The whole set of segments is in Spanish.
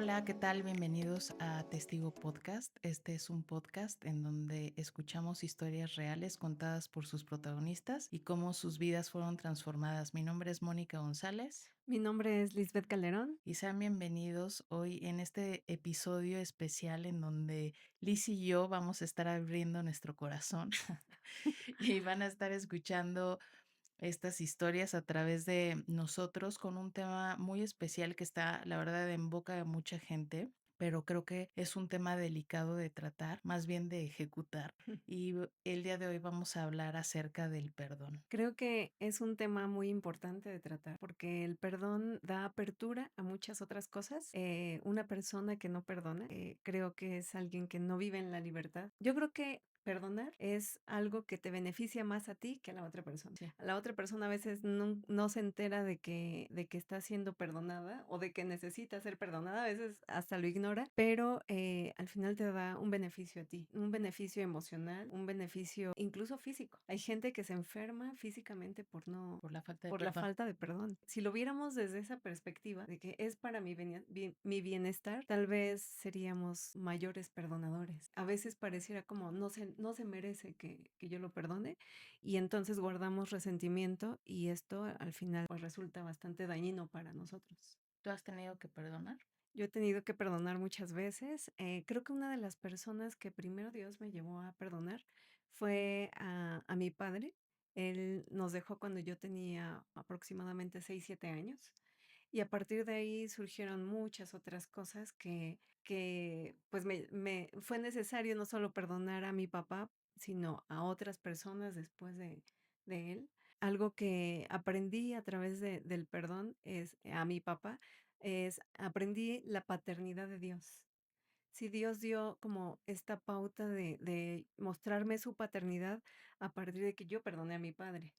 Hola, ¿qué tal? Bienvenidos a Testigo Podcast. Este es un podcast en donde escuchamos historias reales contadas por sus protagonistas y cómo sus vidas fueron transformadas. Mi nombre es Mónica González Mi nombre es Lisbeth Calderón. y sean bienvenidos hoy en este episodio especial en donde Liz y yo vamos a estar abriendo nuestro corazón y van a estar escuchando estas historias a través de nosotros con un tema muy especial que está, la verdad, en boca de mucha gente, pero creo que es un tema delicado de tratar, más bien de ejecutar. Y el día de hoy vamos a hablar acerca del perdón. Creo que es un tema muy importante de tratar porque el perdón da apertura a muchas otras cosas. Una persona que no perdona, creo que es alguien que no vive en la libertad. Yo creo que perdonar es algo que te beneficia más a ti que a la otra persona. Sí. A la otra persona a veces no se entera de que está siendo perdonada o de que necesita ser perdonada, a veces hasta lo ignora, pero al final te da un beneficio a ti, un beneficio emocional, un beneficio incluso físico. Hay gente que se enferma físicamente Por la falta de por la perdón. falta de perdón. Si lo viéramos desde esa perspectiva de que es para mi bienestar, tal vez seríamos mayores perdonadores. A veces pareciera como no se merece que yo lo perdone y entonces guardamos resentimiento y esto al final pues resulta bastante dañino para nosotros. ¿Tú has tenido que perdonar? Yo he tenido que perdonar muchas veces. Creo que una de las personas que primero Dios me llevó a perdonar fue a mi padre. Él nos dejó cuando yo tenía aproximadamente 6 7 años. Y a partir de ahí surgieron muchas otras cosas que pues me fue necesario no solo perdonar a mi papá, sino a otras personas después de él. Algo que aprendí a través del perdón es a mi papá, aprendí la paternidad de Dios. Si Dios dio como esta pauta de mostrarme su paternidad a partir de que yo perdoné a mi padre.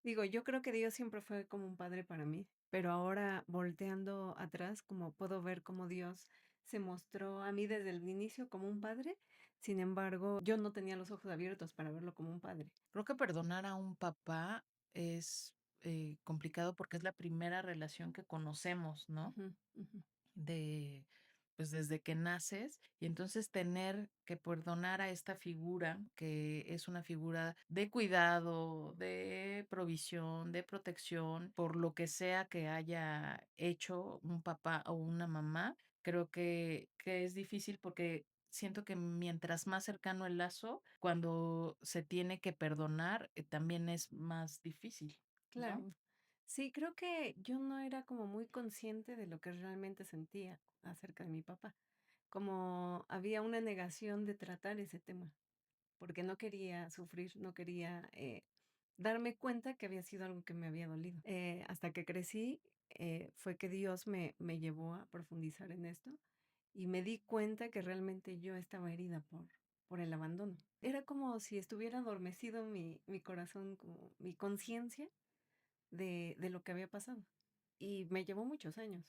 Digo, yo creo que Dios siempre fue como un padre para mí, pero ahora volteando atrás, como puedo ver cómo Dios se mostró a mí desde el inicio como un padre, sin embargo, yo no tenía los ojos abiertos para verlo como un padre. Creo que perdonar a un papá es complicado porque es la primera relación que conocemos, ¿no? Ujú, ujú. De, pues desde que naces, y entonces tener que perdonar a esta figura, que es una figura de cuidado, de provisión, de protección, por lo que sea que haya hecho un papá o una mamá, creo que es difícil porque siento que mientras más cercano el lazo, cuando se tiene que perdonar, también es más difícil, ¿no? Claro. Sí, creo que yo no era como muy consciente de lo que realmente sentía acerca de mi papá, como había una negación de tratar ese tema, porque no quería sufrir, no quería darme cuenta que había sido algo que me había dolido. Hasta que crecí, fue que Dios me llevó a profundizar en esto y me di cuenta que realmente yo estaba herida por el abandono. Era como si estuviera adormecido mi corazón, como mi conciencia de lo que había pasado. Y me llevó muchos años,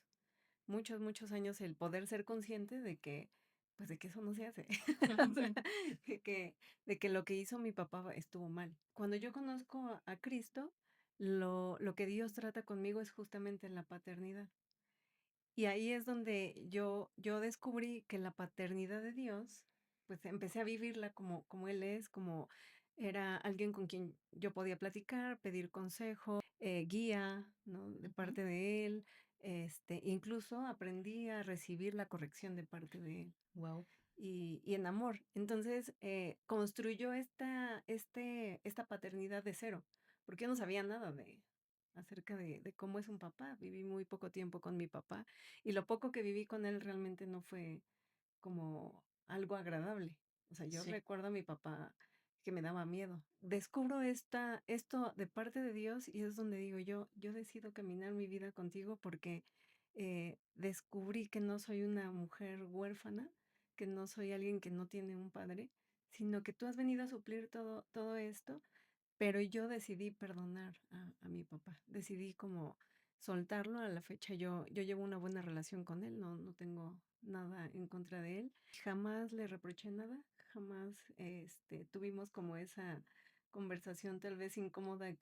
muchos, muchos años el poder ser consciente de que, pues, de que eso no se hace. O sea, de que lo que hizo mi papá estuvo mal. Cuando yo conozco a Cristo, lo que Dios trata conmigo es justamente la paternidad. Y ahí es donde yo descubrí que la paternidad de Dios, pues, empecé a vivirla como Él es, como era alguien con quien yo podía platicar, pedir consejo, guía, ¿no?, de parte de Él, incluso aprendí a recibir la corrección de parte de Él, Wow. y en amor. Entonces, construyó esta paternidad de cero, porque yo no sabía nada de acerca de cómo es un papá. Viví muy poco tiempo con mi papá, y lo poco que viví con él realmente no fue como algo agradable. O sea, yo Sí. recuerdo a mi papá que me daba miedo. Descubro esto de parte de Dios y es donde digo yo decido caminar mi vida contigo porque descubrí que no soy una mujer huérfana, que no soy alguien que no tiene un padre, sino que tú has venido a suplir todo esto, pero yo decidí perdonar a mi papá. Decidí como soltarlo. A la fecha yo llevo una buena relación con él, no tengo nada en contra de él. Jamás le reproché nada, jamás tuvimos como esa conversación tal vez incómoda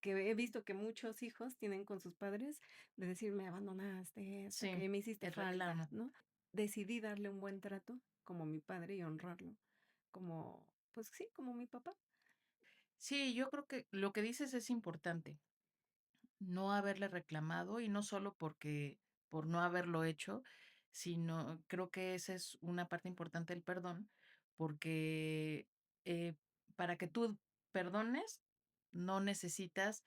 que he visto que muchos hijos tienen con sus padres, de decir: "Me abandonaste, esto, Sí, que me hiciste el falta", reclamo. ¿no? Decidí darle un buen trato como mi padre y honrarlo como, pues sí, como mi papá. Sí, yo creo que lo que dices es importante, no haberle reclamado y no solo porque por no haberlo hecho, sino creo que esa es una parte importante del perdón, porque eh, para que tú perdones, no necesitas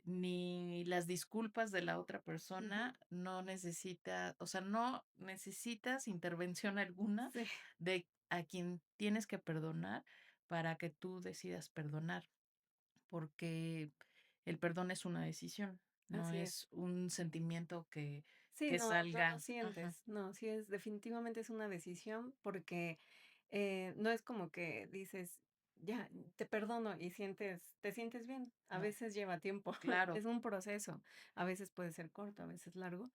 ni las disculpas de la otra Ujú. persona, no necesitas, o sea, no necesitas intervención alguna Sí, de a quien tienes que perdonar para que tú decidas perdonar, porque el perdón es una decisión, no así es. es un sentimiento Sí, que no lo salga. Ajá. sientes. No, sí es definitivamente es una decisión porque, no es como que dices: "Ya, te perdono", y te sientes bien. A No, veces lleva tiempo, claro. es un proceso. A veces puede ser corto, a veces largo,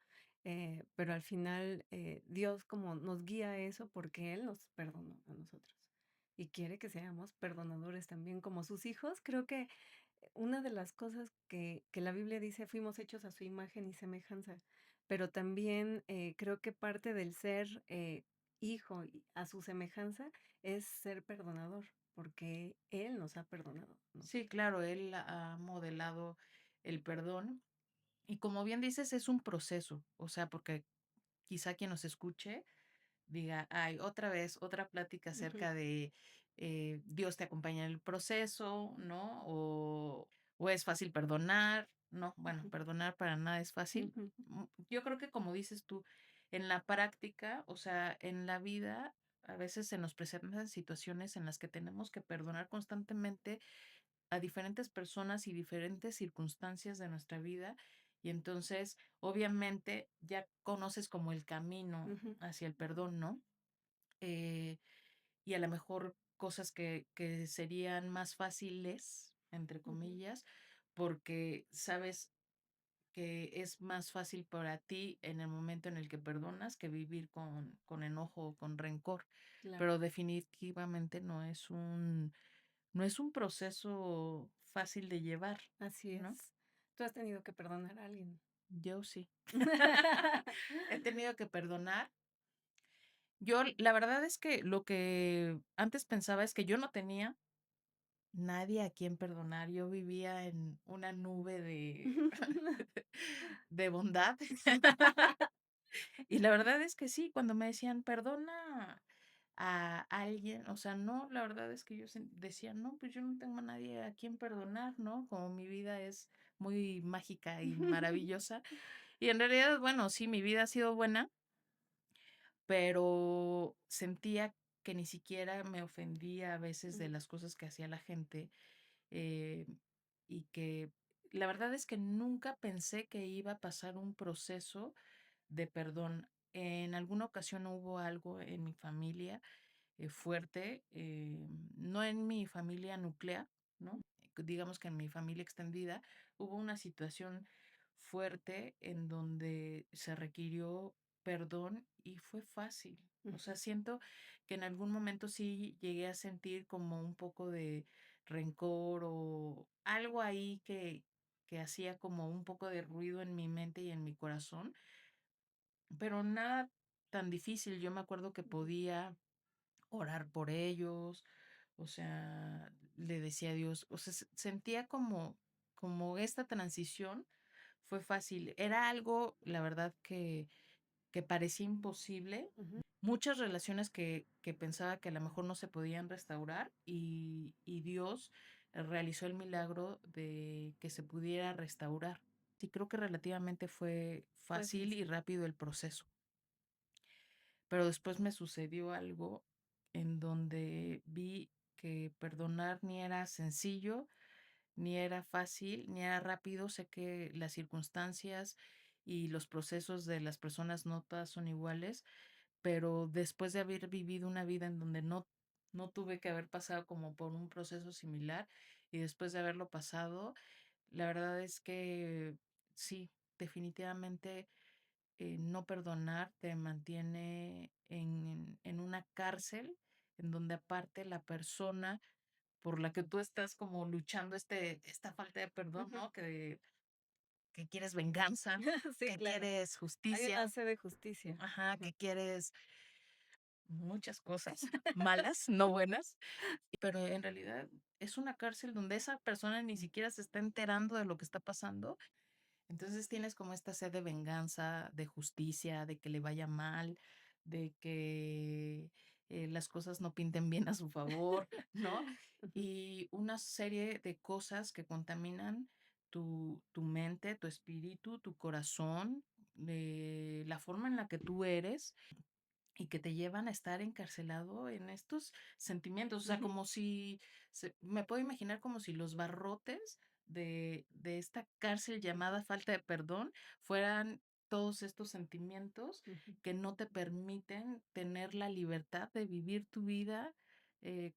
pero al final, Dios como nos guía a eso porque Él nos perdonó a nosotros y quiere que seamos perdonadores también como sus hijos. Creo que una de las cosas que la Biblia dice: "Fuimos hechos a su imagen y semejanza", pero también, creo que parte del ser, hijo y a su semejanza es ser perdonador, porque Él nos ha perdonado a Sí, nosotros. claro, él ha modelado el perdón y como bien dices, es un proceso, o sea, porque quizá quien nos escuche diga, ay, otra vez, otra plática Ujú, acerca de Dios te acompaña en el proceso, ¿no? O es fácil perdonar, no, bueno, ujú, perdonar para nada es fácil. ujú, Yo creo que como dices tú, en la práctica, o sea, en la vida, a veces se nos presentan situaciones en las que tenemos que perdonar constantemente a diferentes personas y diferentes circunstancias de nuestra vida. Y entonces, obviamente, ya conoces como el camino ujú, hacia el perdón, ¿no? Eh, y a lo mejor cosas que serían más fáciles, entre ujú, comillas, porque sabes que es más fácil para ti en el momento en el que perdonas que vivir con enojo o con rencor. claro, Pero definitivamente no es un proceso fácil de llevar, así ¿no? es. ¿Tú has tenido que perdonar a alguien? Yo sí. He tenido que perdonar. Yo, la verdad es que lo que antes pensaba es que yo no tenía nadie a quien perdonar. Yo vivía en una nube de bondad. Y la verdad es que sí, cuando me decían: "Perdona a alguien", o sea, no, la verdad es que yo decía: "No, pues yo no tengo a nadie a quien perdonar", ¿no? Como mi vida es muy mágica y maravillosa. Y en realidad, bueno, sí, mi vida ha sido buena, pero sentía que ni siquiera me ofendía a veces de Mm, las cosas que hacía la gente, eh, y que la verdad es que nunca pensé que iba a pasar un proceso de perdón. En alguna ocasión hubo algo en mi familia fuerte, no en mi familia nuclear, ¿no? Digamos que en mi familia extendida hubo una situación fuerte en donde se requirió perdón y fue fácil. O sea, ujú, siento que en algún momento sí llegué a sentir como un poco de rencor o algo ahí que hacía como un poco de ruido en mi mente y en mi corazón, pero nada tan difícil. Yo me acuerdo que ujú, podía orar por ellos, o sea, le decía a Dios, o sea, sentía como esta transición fue fácil. Era algo, la verdad, que parecía imposible. ujú, Muchas relaciones que pensaba que a lo mejor no se podían restaurar y Dios realizó el milagro de que se pudiera restaurar. Sí, creo que relativamente fue fue fácil y sencillo. rápido el proceso. Pero después me sucedió algo en donde vi que perdonar ni era sencillo, ni era fácil, ni era rápido. Sé que las circunstancias y los procesos de las personas no todas son iguales, pero después de haber vivido una vida en donde no tuve que haber pasado como por un proceso similar y después de haberlo pasado, la verdad es que sí, definitivamente no perdonar te mantiene en una cárcel en donde aparte la persona por la que tú estás como luchando esta falta de perdón, Ujú. ¿no? Que quieres venganza, Sí, que claro. quieres Hay justicia, una sed de justicia. ajá, Ujú. que quieres muchas cosas malas, no buenas, pero en realidad es una cárcel donde esa persona ni siquiera se está enterando de lo que está pasando. Entonces tienes como esta sed de venganza, de justicia, de que le vaya mal, de que las cosas no pinten bien a su favor, ¿no? Ujú, Y una serie de cosas que contaminan tu mente, tu espíritu, tu corazón, la forma en la que tú eres y que te llevan a estar encarcelado en estos sentimientos, o sea, ujú, como si me puedo imaginar como si los barrotes de esta cárcel llamada falta de perdón fueran todos estos sentimientos ujú. que no te permiten tener la libertad de vivir tu vida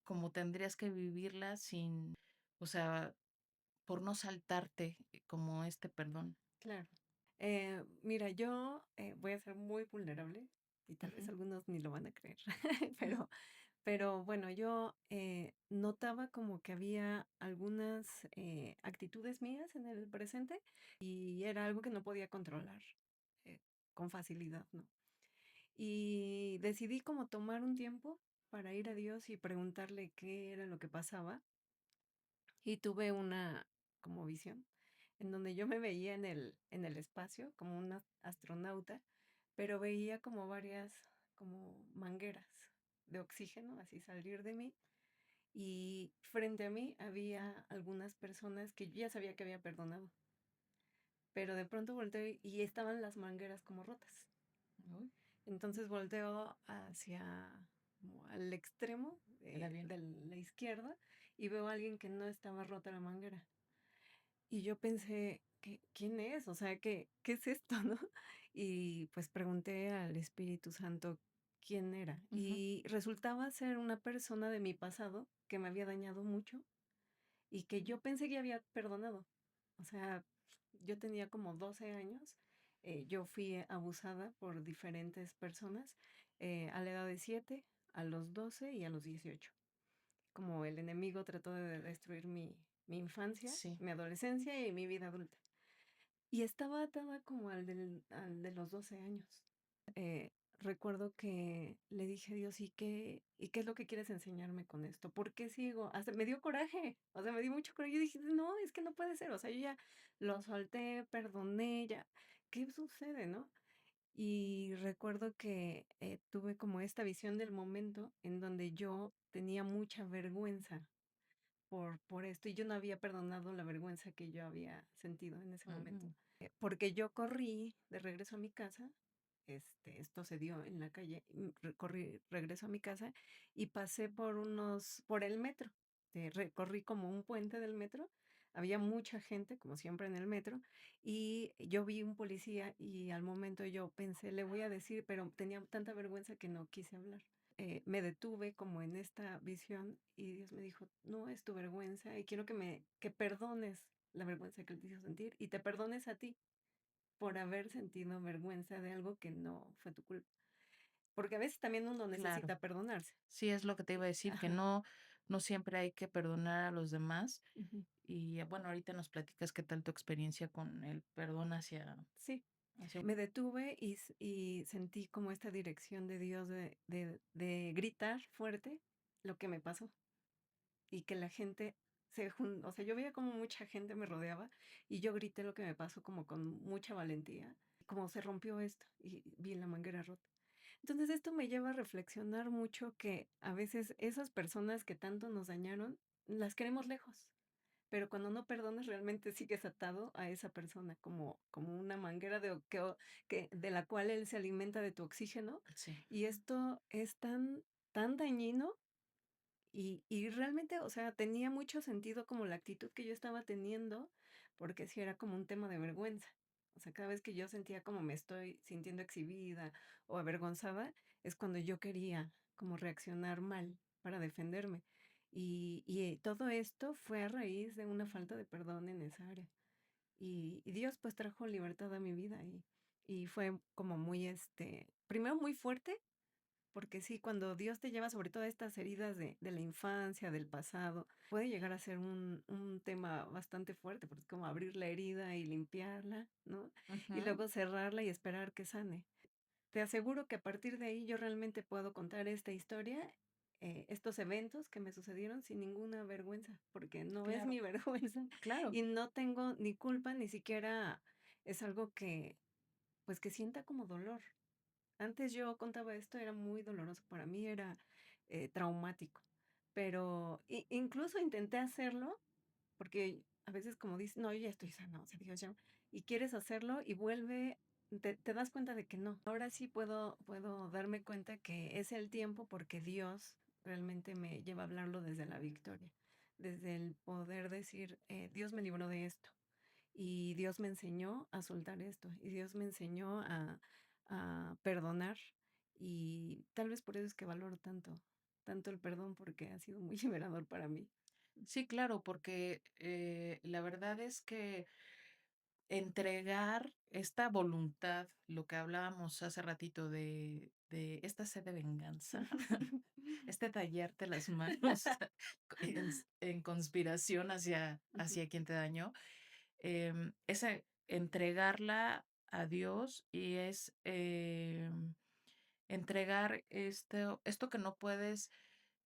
como tendrías que vivirla sin, o sea, por no saltarte como este perdón. Claro. Mira, yo, voy a ser muy vulnerable y tal vez Ujú, algunos ni lo van a creer, ujú, pero bueno, yo, notaba como que había algunas, actitudes mías en el presente y era algo que no podía controlar, eh, con facilidad, ¿no? Y decidí como tomar un tiempo para ir a Dios y preguntarle qué era lo que pasaba, y tuve una como visión en donde yo me veía en el espacio como una astronauta, pero veía como varias como mangueras de oxígeno así salir de mí, y frente a mí había algunas personas que yo ya sabía que había perdonado, pero de pronto volteo y estaban las mangueras como rotas. uy, Entonces volteo hacia como al extremo el avión. de la izquierda y veo a alguien que no estaba rota la manguera. Y yo pensé, ¿quién es? O sea, ¿qué es esto, no? Y pues pregunté al Espíritu Santo quién era. Ujú, Y resultaba ser una persona de mi pasado que me había dañado mucho y que yo pensé que había perdonado. O sea, yo tenía como 12 años. Yo fui abusada por diferentes personas a la edad de 7, a los 12 y a los 18. Como el enemigo trató de destruir mi infancia, sí. mi adolescencia y mi vida adulta. Y estaba atada como al de los 12 años. Recuerdo que le dije a Dios, ¿y qué es lo que quieres enseñarme con esto? ¿Por qué sigo? Hasta me dio coraje, o sea, me dio mucho coraje. Yo dije, no, es que no puede ser, o sea, yo ya lo solté, perdoné, ya, ¿qué sucede, no? Y recuerdo que tuve como esta visión del momento en donde yo tenía mucha vergüenza por esto, y yo no había perdonado la vergüenza que yo había sentido en ese momento. Ujú, Porque yo corrí de regreso a mi casa, esto se dio en la calle, corrí regreso a mi casa y pasé por el metro, recorrí como un puente del metro, había mucha gente, como siempre en el metro, y yo vi un policía y al momento yo pensé, le voy a decir, pero tenía tanta vergüenza que no quise hablar. Me detuve como en esta visión y Dios me dijo, no es tu vergüenza y quiero que perdones la vergüenza que él te hizo sentir y te perdones a ti por haber sentido vergüenza de algo que no fue tu culpa. Porque a veces también uno claro. necesita perdonarse. Sí, es lo que te iba a decir, que Ajá. no siempre hay que perdonar a los demás. Ujú. Y bueno, ahorita nos platicas qué tal tu experiencia con el perdón Sí, hacia me detuve y sentí como esta dirección de Dios de gritar fuerte lo que me pasó. Y que la gente o sea, yo veía como mucha gente me rodeaba y yo grité lo que me pasó como con mucha valentía, como se rompió esto y vi la manguera rota. Entonces esto me lleva a reflexionar mucho que a veces esas personas que tanto nos dañaron, las queremos lejos, pero cuando no perdonas realmente sigues atado a esa persona como una manguera de la cual él se alimenta de tu oxígeno sí, y esto es tan dañino y realmente, o sea, tenía mucho sentido como la actitud que yo estaba teniendo, porque sí era como un tema de vergüenza. O sea, cada vez que yo sentía como me estoy sintiendo exhibida o avergonzada, es cuando yo quería como reaccionar mal para defenderme. Y todo esto fue a raíz de una falta de perdón en esa área. Y Dios pues trajo libertad a mi vida y fue como muy, primero muy fuerte porque sí, cuando Dios te lleva sobre todo estas heridas de la infancia, del pasado, puede llegar a ser un tema bastante fuerte, porque es como abrir la herida y limpiarla, ¿no? Y Ujú, luego cerrarla y esperar que sane. Te aseguro que a partir de ahí yo realmente puedo contar esta historia, estos eventos que me sucedieron sin ninguna vergüenza, porque no es claro, mi vergüenza claro. y no tengo ni culpa, ni siquiera es algo que, pues, que sienta como dolor. Antes yo contaba esto, era muy doloroso para mí, era, traumático, pero incluso intenté hacerlo, porque a veces como dices: "No, yo ya estoy sana", o sea, Dios ya y quieres hacerlo y vuelve te das cuenta de que no. Ahora sí puedo darme cuenta que es el tiempo, porque Dios realmente me lleva a hablarlo desde la victoria, desde el poder decir, Dios me libró de esto. Y Dios me enseñó a soltar esto, y Dios me enseñó a perdonar, y tal vez por eso es que valoro tanto el perdón, porque ha sido muy liberador para mí. Sí, claro, porque, la verdad es que entregar esta voluntad, lo que hablábamos hace ratito de esta sed de venganza, este tallarte las manos en conspiración Ujú, hacia quien te dañó, ese entregarla a Dios y es, entregar esto que no puedes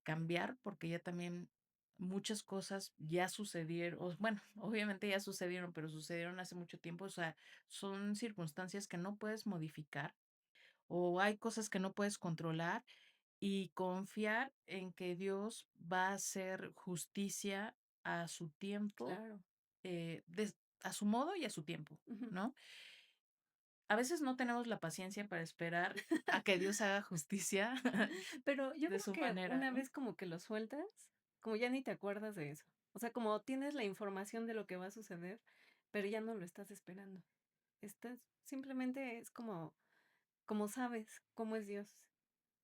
cambiar, porque ya también muchas cosas ya sucedieron, bueno, obviamente ya sucedieron, pero sucedieron hace mucho tiempo, o sea, son circunstancias que no puedes modificar o hay cosas que no puedes controlar y confiar en que Dios va a hacer justicia a su tiempo, claro. a su modo y a su tiempo, Ujú. ¿no? A veces no tenemos la paciencia para esperar a que Dios haga justicia Pero yo de creo su que manera, una ¿no? vez como que lo sueltas, como ya ni te acuerdas de eso. O sea, como tienes la información de lo que va a suceder, pero ya no lo estás esperando. Estás simplemente es como sabes cómo es Dios,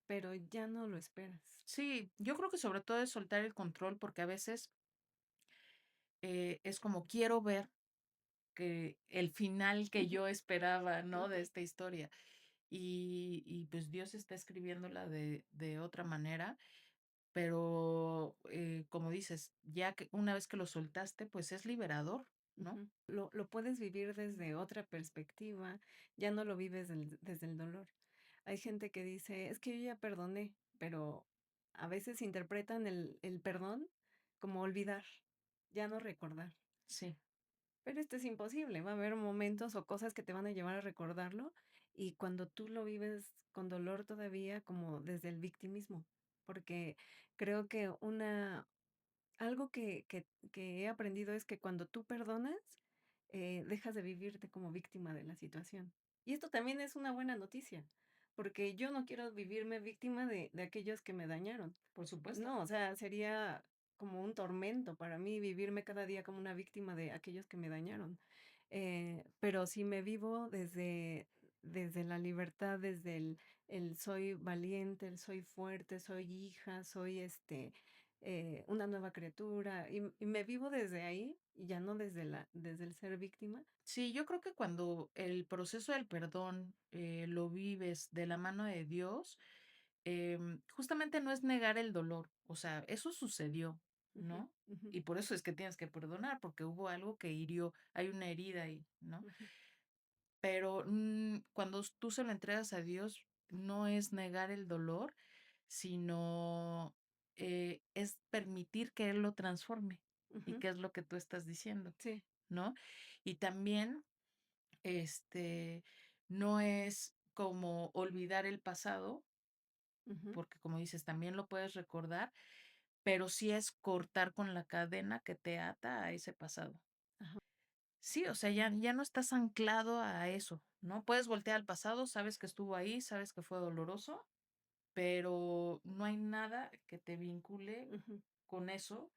pero ya no lo esperas. Sí, yo creo que sobre todo es soltar el control, porque a veces, es como quiero ver que el final que yo esperaba, ¿no?, de Ujú, esta historia. Y, pues, Dios está escribiéndola de otra manera, pero, como dices, ya que una vez que lo soltaste, pues, es liberador, ¿no? ujú. Lo puedes vivir desde otra perspectiva, ya no lo vives desde el dolor. Hay gente que dice: "Es que yo ya perdoné", pero a veces interpretan el perdón como olvidar, ya no recordar. Sí, Pero esto es imposible, va a haber momentos o cosas que te van a llevar a recordarlo, y cuando tú lo vives con dolor todavía, como desde el victimismo, porque creo que una algo que he aprendido es que cuando tú perdonas, dejas de vivirte como víctima de la situación. Y esto también es una buena noticia, porque yo no quiero vivirme víctima de aquellos que me dañaron. por supuesto. No, o sea, sería como un tormento para mí vivirme cada día como una víctima de aquellos que me dañaron. Pero si me vivo desde la libertad, desde el soy valiente, el soy fuerte, soy hija, soy una nueva criatura, y me vivo desde ahí, y ya no desde el ser víctima. Sí, yo creo que cuando el proceso del perdón, lo vives de la mano de Dios, justamente no es negar el dolor, o sea, eso sucedió, Ujú, ¿no? ujú, Y por eso es que tienes que perdonar, porque hubo algo que hirió, hay una herida ahí, ¿no? ujú, Pero, cuando tú se lo entregas a Dios, no es negar el dolor, sino, es permitir que Él lo transforme, y ujú, qué es lo que tú estás diciendo, sí, ¿no? Y también este, no es como olvidar el pasado, ujú, porque como dices, también lo puedes recordar, pero sí es cortar con la cadena que te ata a ese pasado. ajá, Sí, o sea, ya no estás anclado a eso, ¿no? Puedes voltear al pasado, sabes que estuvo ahí, sabes que fue doloroso, pero no hay nada que te vincule ujú, con eso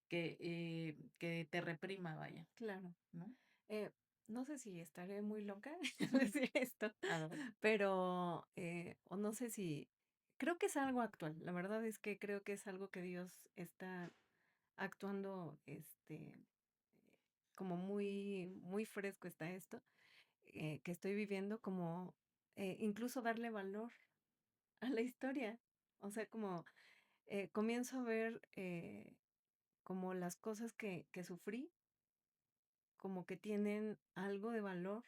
que te reprima, vaya, claro. ¿no? Eh, no sé si estaré muy loca al decir esto, A ver, pero, o no sé si creo que es algo actual. La verdad es que creo que es algo que Dios está actuando, como muy fresco está esto, que estoy viviendo, como, incluso darle valor a la historia. O sea, como, comienzo a ver, como las cosas que sufrí, como que tienen algo de valor.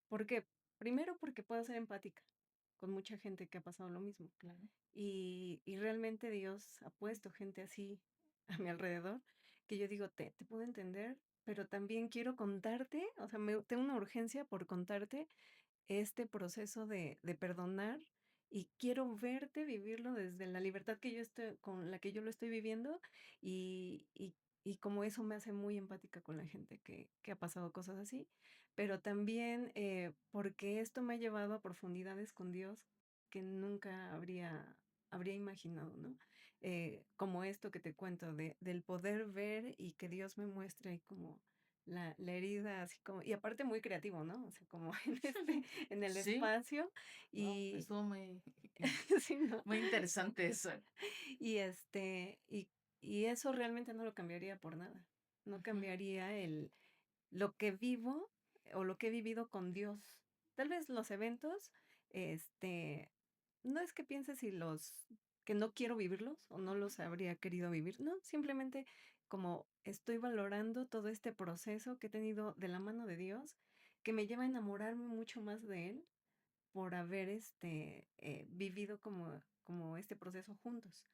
¿Por qué? Primero, porque puedo ser empática con mucha gente que ha pasado lo mismo. Claro. Y realmente Dios ha puesto gente así a mi alrededor, que yo digo, te puedo entender, pero también quiero contarte, o sea, tengo una urgencia por contarte este proceso de perdonar y quiero verte vivirlo desde la libertad que yo estoy, con la que yo lo estoy viviendo y, y, y como eso me hace muy empática con la gente que ha pasado cosas así, pero también porque esto me ha llevado a profundidades con Dios que nunca habría imaginado, ¿no? Como esto que te cuento, del poder ver y que Dios me muestre ahí como la herida, así como, y aparte muy creativo, ¿no? O sea, como en el Sí, espacio wow, y estuvo muy, sí, ¿no? muy interesante eso. Y, y eso realmente no lo cambiaría por nada. No Ujú, cambiaría lo que vivo o lo que he vivido con Dios. Tal vez los eventos, este, no es que piense si que no quiero vivirlos o no ujú, los habría querido vivir, no, simplemente como estoy valorando todo este proceso que he tenido de la mano de Dios, que me lleva a enamorarme mucho más de Él por haber vivido como este proceso juntos.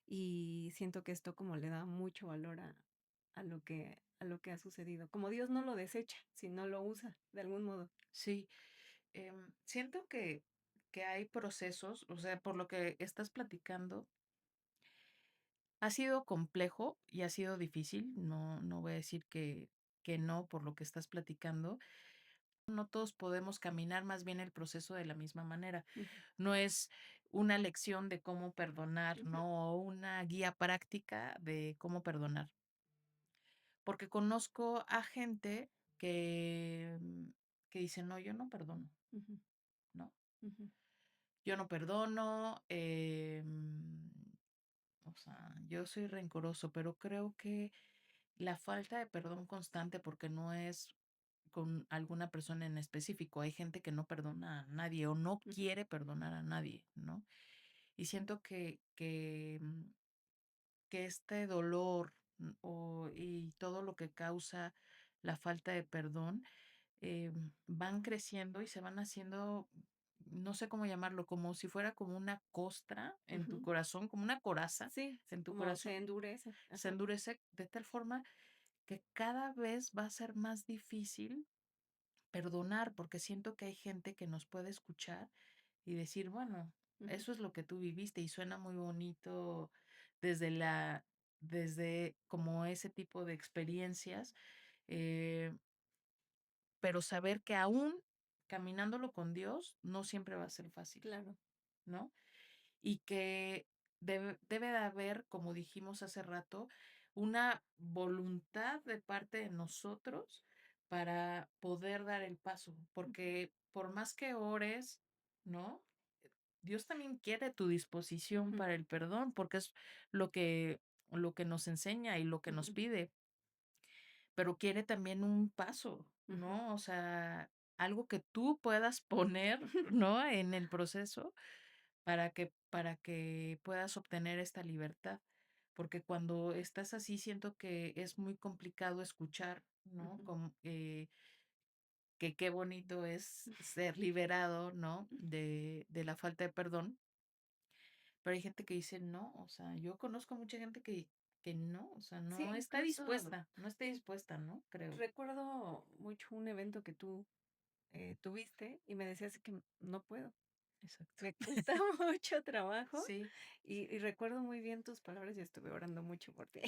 Y siento que esto como le da mucho valor a lo que ha sucedido. Como Dios no lo desecha, sino lo usa de algún modo. sí, siento que hay procesos, o sea, por lo que estás platicando, ha sido complejo y ha sido difícil, no voy a decir que no por lo que estás platicando. No todos podemos caminar más bien el proceso de la misma manera. Ujú, No es una lección de cómo perdonar, ujú, ¿no? O una guía práctica de cómo perdonar. Porque conozco a gente que dice, no, yo no perdono, ujú, ¿no? ujú, Yo no perdono, o sea, yo soy rencoroso, pero creo que la falta de perdón constante, porque no es con alguna persona en específico, hay gente que no perdona a nadie o no ujú, quiere perdonar a nadie, ¿no? Y siento que este dolor y todo lo que causa la falta de perdón van creciendo y se van haciendo, no sé cómo llamarlo, como si fuera como una costra en tu ujú. corazón, como una coraza Sí, en tu como se corazón, endurece. se Ajá. endurece de tal forma que cada vez va a ser más difícil perdonar, porque siento que hay gente que nos puede escuchar y decir, bueno, Ujú, eso es lo que tú viviste y suena muy bonito desde desde como ese tipo de experiencias, eh, pero saber que aún caminándolo con Dios no siempre va a ser fácil, claro. ¿no? Y que debe de haber, como dijimos hace rato, una voluntad de parte de nosotros para poder dar el paso, Ujú, porque por más que ores, ¿no? Dios también quiere tu disposición ujú, para el perdón, porque es lo que nos enseña y lo que nos ujú, pide, pero quiere también un paso, ujú. ¿no? O sea, algo que tú puedas poner, ¿no? En el proceso para que puedas obtener esta libertad. Porque cuando estás así, siento que es muy complicado escuchar, ¿no? Ujú, Como, que qué bonito es ser liberado, ¿no? De la falta de perdón. Pero hay gente que dice no, o sea, yo conozco mucha gente que no, o sea, sí, incluso no está dispuesta, ¿no? Creo. recuerdo mucho un evento que tú tuviste y me decías que no puedo. Exacto. Me cuesta mucho trabajo Sí, y recuerdo muy bien tus palabras y estuve orando mucho por ti.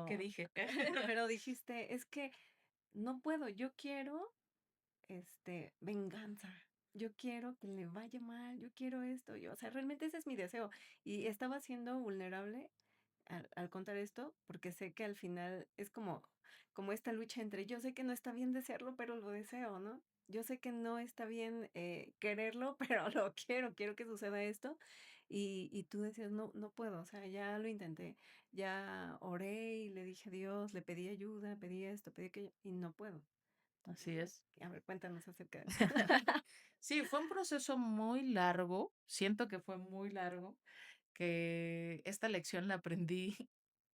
¿qué Pero, dije? pero dijiste, es que no puedo, yo quiero venganza. Yo quiero que le vaya mal, yo quiero esto, o sea, realmente ese es mi deseo. Y estaba siendo vulnerable al contar esto, porque sé que al final es como esta lucha entre yo sé que no está bien desearlo, pero lo deseo, ¿no? Yo sé que no está bien quererlo, pero lo quiero que suceda esto. Y tú decías, no, no puedo, o sea, ya lo intenté, ya oré y le dije a Dios, le pedí ayuda, pedí esto, pedí aquello, y no puedo. Así Entonces, es. a ver, cuéntanos acerca de eso. Sí, fue un proceso muy largo, siento que fue muy largo, que esta lección la aprendí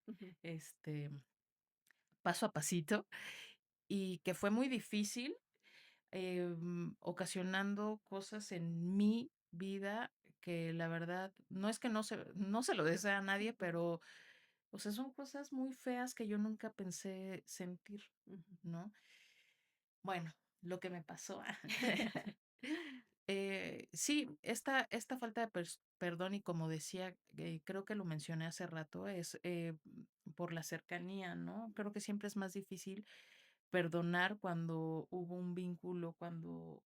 Ujú, este, paso a pasito, y que fue muy difícil, ocasionando cosas en mi vida que la verdad no es que no se lo desea a nadie, ujú, pero, o sea, son cosas muy feas que yo nunca pensé sentir, ujú. ¿no? Bueno, lo que me pasó. Sí, esta falta de perdón y como decía, creo que lo mencioné hace rato, es, por la cercanía, ¿no? Creo que siempre es más difícil perdonar cuando hubo un vínculo, cuando,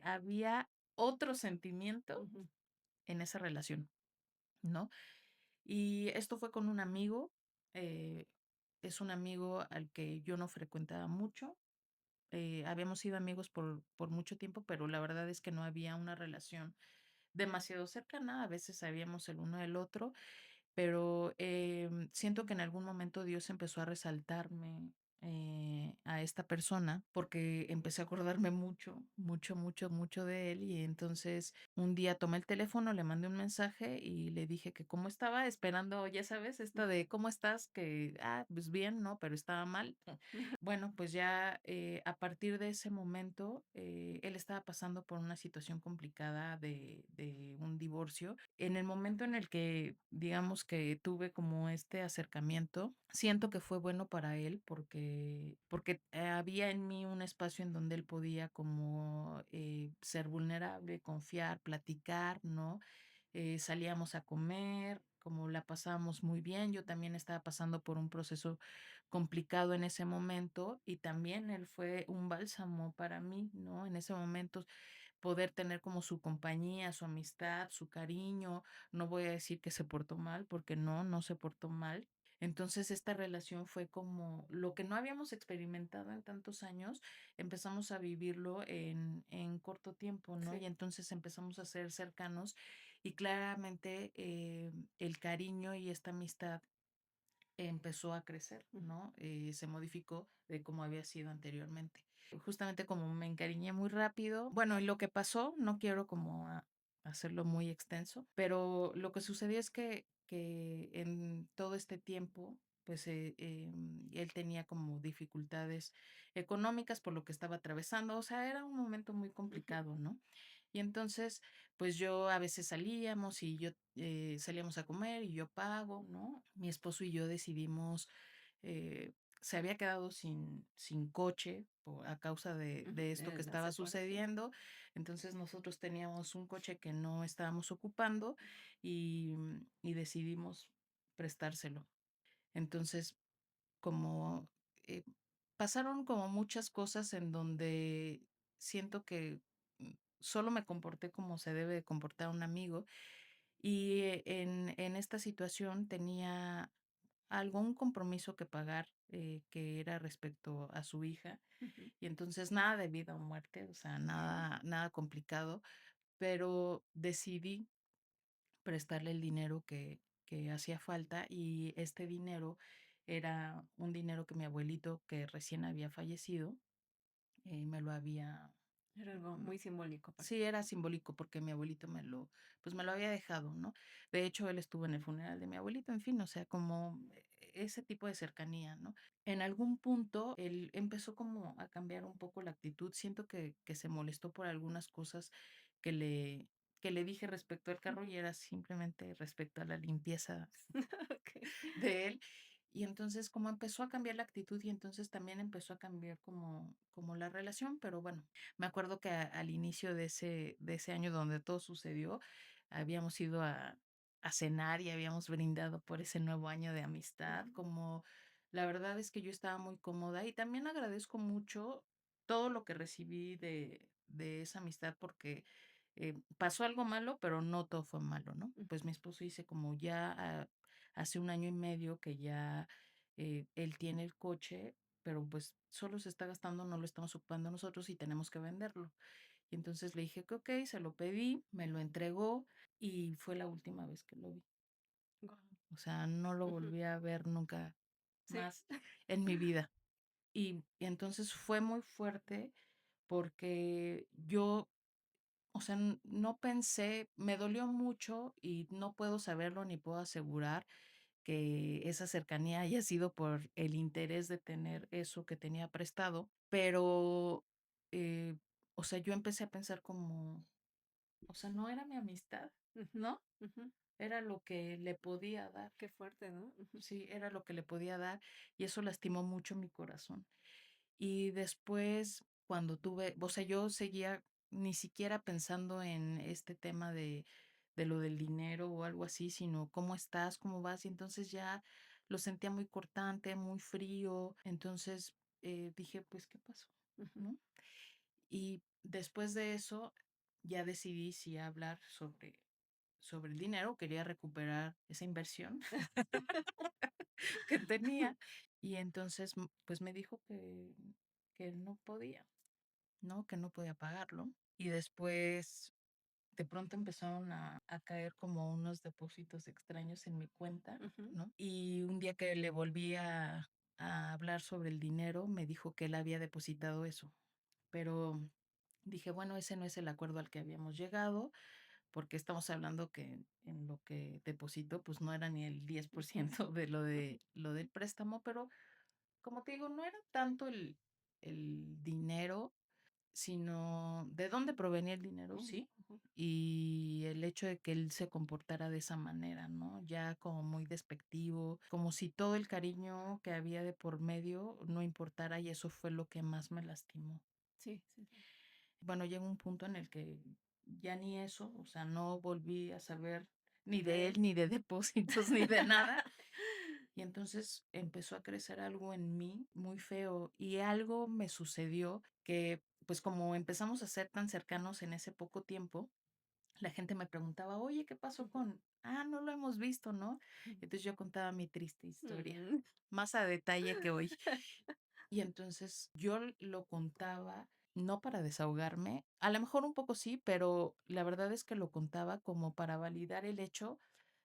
había otro sentimiento Ujú, en esa relación, ¿no? Y esto fue con un amigo, eh, es un amigo al que yo no frecuentaba mucho, habíamos sido amigos por mucho tiempo, pero la verdad es que no había una relación demasiado cercana, a veces sabíamos el uno del otro, pero, siento que en algún momento Dios empezó a resaltarme, a esta persona, porque empecé a acordarme mucho, mucho, mucho, mucho de él, y entonces un día tomé el teléfono, le mandé un mensaje y le dije que cómo estaba, esperando, ya sabes, esto de ¿cómo estás? Que, pues bien, ¿no? Pero estaba mal. Bueno, pues ya, a partir de ese momento, él estaba pasando por una situación complicada de un divorcio. En el momento en el que, digamos que tuve como este acercamiento, siento que fue bueno para él porque había en mí un espacio en donde él podía como, ser vulnerable, confiar, platicar, ¿no? Salíamos a comer, como la pasábamos muy bien. Yo también estaba pasando por un proceso complicado en ese momento y también él fue un bálsamo para mí, ¿no? En ese momento poder tener como su compañía, su amistad, su cariño. No voy a decir que se portó mal, porque no, no se portó mal. Entonces, esta relación fue como lo que no habíamos experimentado en tantos años, empezamos a vivirlo en corto tiempo, ¿no? Y Sí. entonces empezamos a ser cercanos y claramente el cariño y esta amistad empezó a crecer, Ujú, ¿no? Se modificó de como había sido anteriormente. Justamente como me encariñé muy rápido. Bueno, y lo que pasó, no quiero como hacerlo muy extenso, pero lo que sucedió es que en todo este tiempo, pues él tenía como dificultades económicas por lo que estaba atravesando. O sea, era un momento muy ujú, complicado, ¿no? Y entonces, pues yo a veces salíamos y yo salíamos a comer y yo pago, ¿no? Mi esposo y yo decidimos, eh, se había quedado sin coche a causa ujú. de esto que La estaba separación. sucediendo. Entonces nosotros teníamos un coche que no estábamos ocupando y decidimos prestárselo. Entonces, como eh, pasaron como muchas cosas en donde siento que solo me comporté como se debe de comportar un amigo y en esta situación tenía algún compromiso que pagar, que era respecto a su hija, Ujú, y entonces nada de vida o muerte, o sea, nada complicado, pero decidí prestarle el dinero que hacía falta, y este dinero era un dinero que mi abuelito, que recién había fallecido, me lo había. era algo muy simbólico para Sí, ti. era simbólico porque mi abuelito pues, me lo había dejado, ¿no? De hecho, él estuvo en el funeral de mi abuelito, en fin, o sea, como ese tipo de cercanía, ¿no? En algún punto, él empezó como a cambiar un poco la actitud. Siento que se molestó por algunas cosas que le que le dije respecto al carro, y era simplemente respecto a la limpieza Okey. de él. Y entonces, como empezó a cambiar la actitud, y entonces también empezó a cambiar como la relación, pero bueno, me acuerdo que al inicio de ese año donde todo sucedió, habíamos ido a cenar y habíamos brindado por ese nuevo año de amistad, Ujú, como la verdad es que yo estaba muy cómoda, y también agradezco mucho todo lo que recibí de esa amistad, porque pasó algo malo, pero no todo fue malo, ¿no? Pues mi ujú. esposo dice como ya hace un año y medio que ya él tiene el coche, pero pues solo se está gastando, no lo estamos ocupando nosotros y tenemos que venderlo. Y entonces le dije que ok, se lo pedí, me lo entregó y fue la última vez que lo vi. Guau. O sea, no lo Ujú. volví a ver nunca Sí. más en mi vida. Y entonces fue muy fuerte porque yo, o sea, no pensé, me dolió mucho y no puedo saberlo ni puedo asegurar que esa cercanía haya sido por el interés de tener eso que tenía prestado, pero, eh, o sea, yo empecé a pensar como, o sea, no era mi amistad, Ujú, ¿no? ujú. Era lo que le podía dar. Qué fuerte, ¿no? Ujú, Sí, era lo que le podía dar y eso lastimó mucho mi corazón. Y después, cuando tuve, o sea, yo seguía ni siquiera pensando en este tema de lo del dinero o algo así, sino cómo estás, cómo vas. Y entonces ya lo sentía muy cortante, muy frío. Entonces dije, pues, ¿qué pasó? ujú, ¿No? Y después de eso, ya decidí si hablar sobre el dinero. Quería recuperar esa inversión que tenía. Y entonces, pues me dijo que no podía, ¿no? Que no podía pagarlo. Y después, de pronto empezaron a caer como unos depósitos extraños en mi cuenta, ujú, ¿no? Y un día que le volví a hablar sobre el dinero, me dijo que él había depositado eso. Pero dije, bueno, ese no es el acuerdo al que habíamos llegado, porque estamos hablando que en lo que depositó, pues no era ni el 10% de lo del préstamo, pero como te digo, no era tanto el dinero, sino de dónde provenía el dinero, ujú, sí, ujú. y el hecho de que él se comportara de esa manera, ¿no? Ya como muy despectivo, como si todo el cariño que había de por medio no importara, y eso fue lo que más me lastimó. Sí, sí, sí. Bueno, llegó un punto en el que ya ni eso, o sea, no volví a saber ni De de él, él. ni de depósitos, ni de nada. Y entonces empezó a crecer algo en mí muy feo y algo me sucedió que, pues como empezamos a ser tan cercanos en ese poco tiempo, la gente me preguntaba, oye, ¿qué pasó Ujú, con? Ah, no lo hemos visto, ¿no? ujú. Entonces yo contaba mi triste historia, Mm. más a detalle que hoy. Y entonces yo lo contaba no para desahogarme, a lo mejor un poco sí, pero la verdad es que lo contaba como para validar el hecho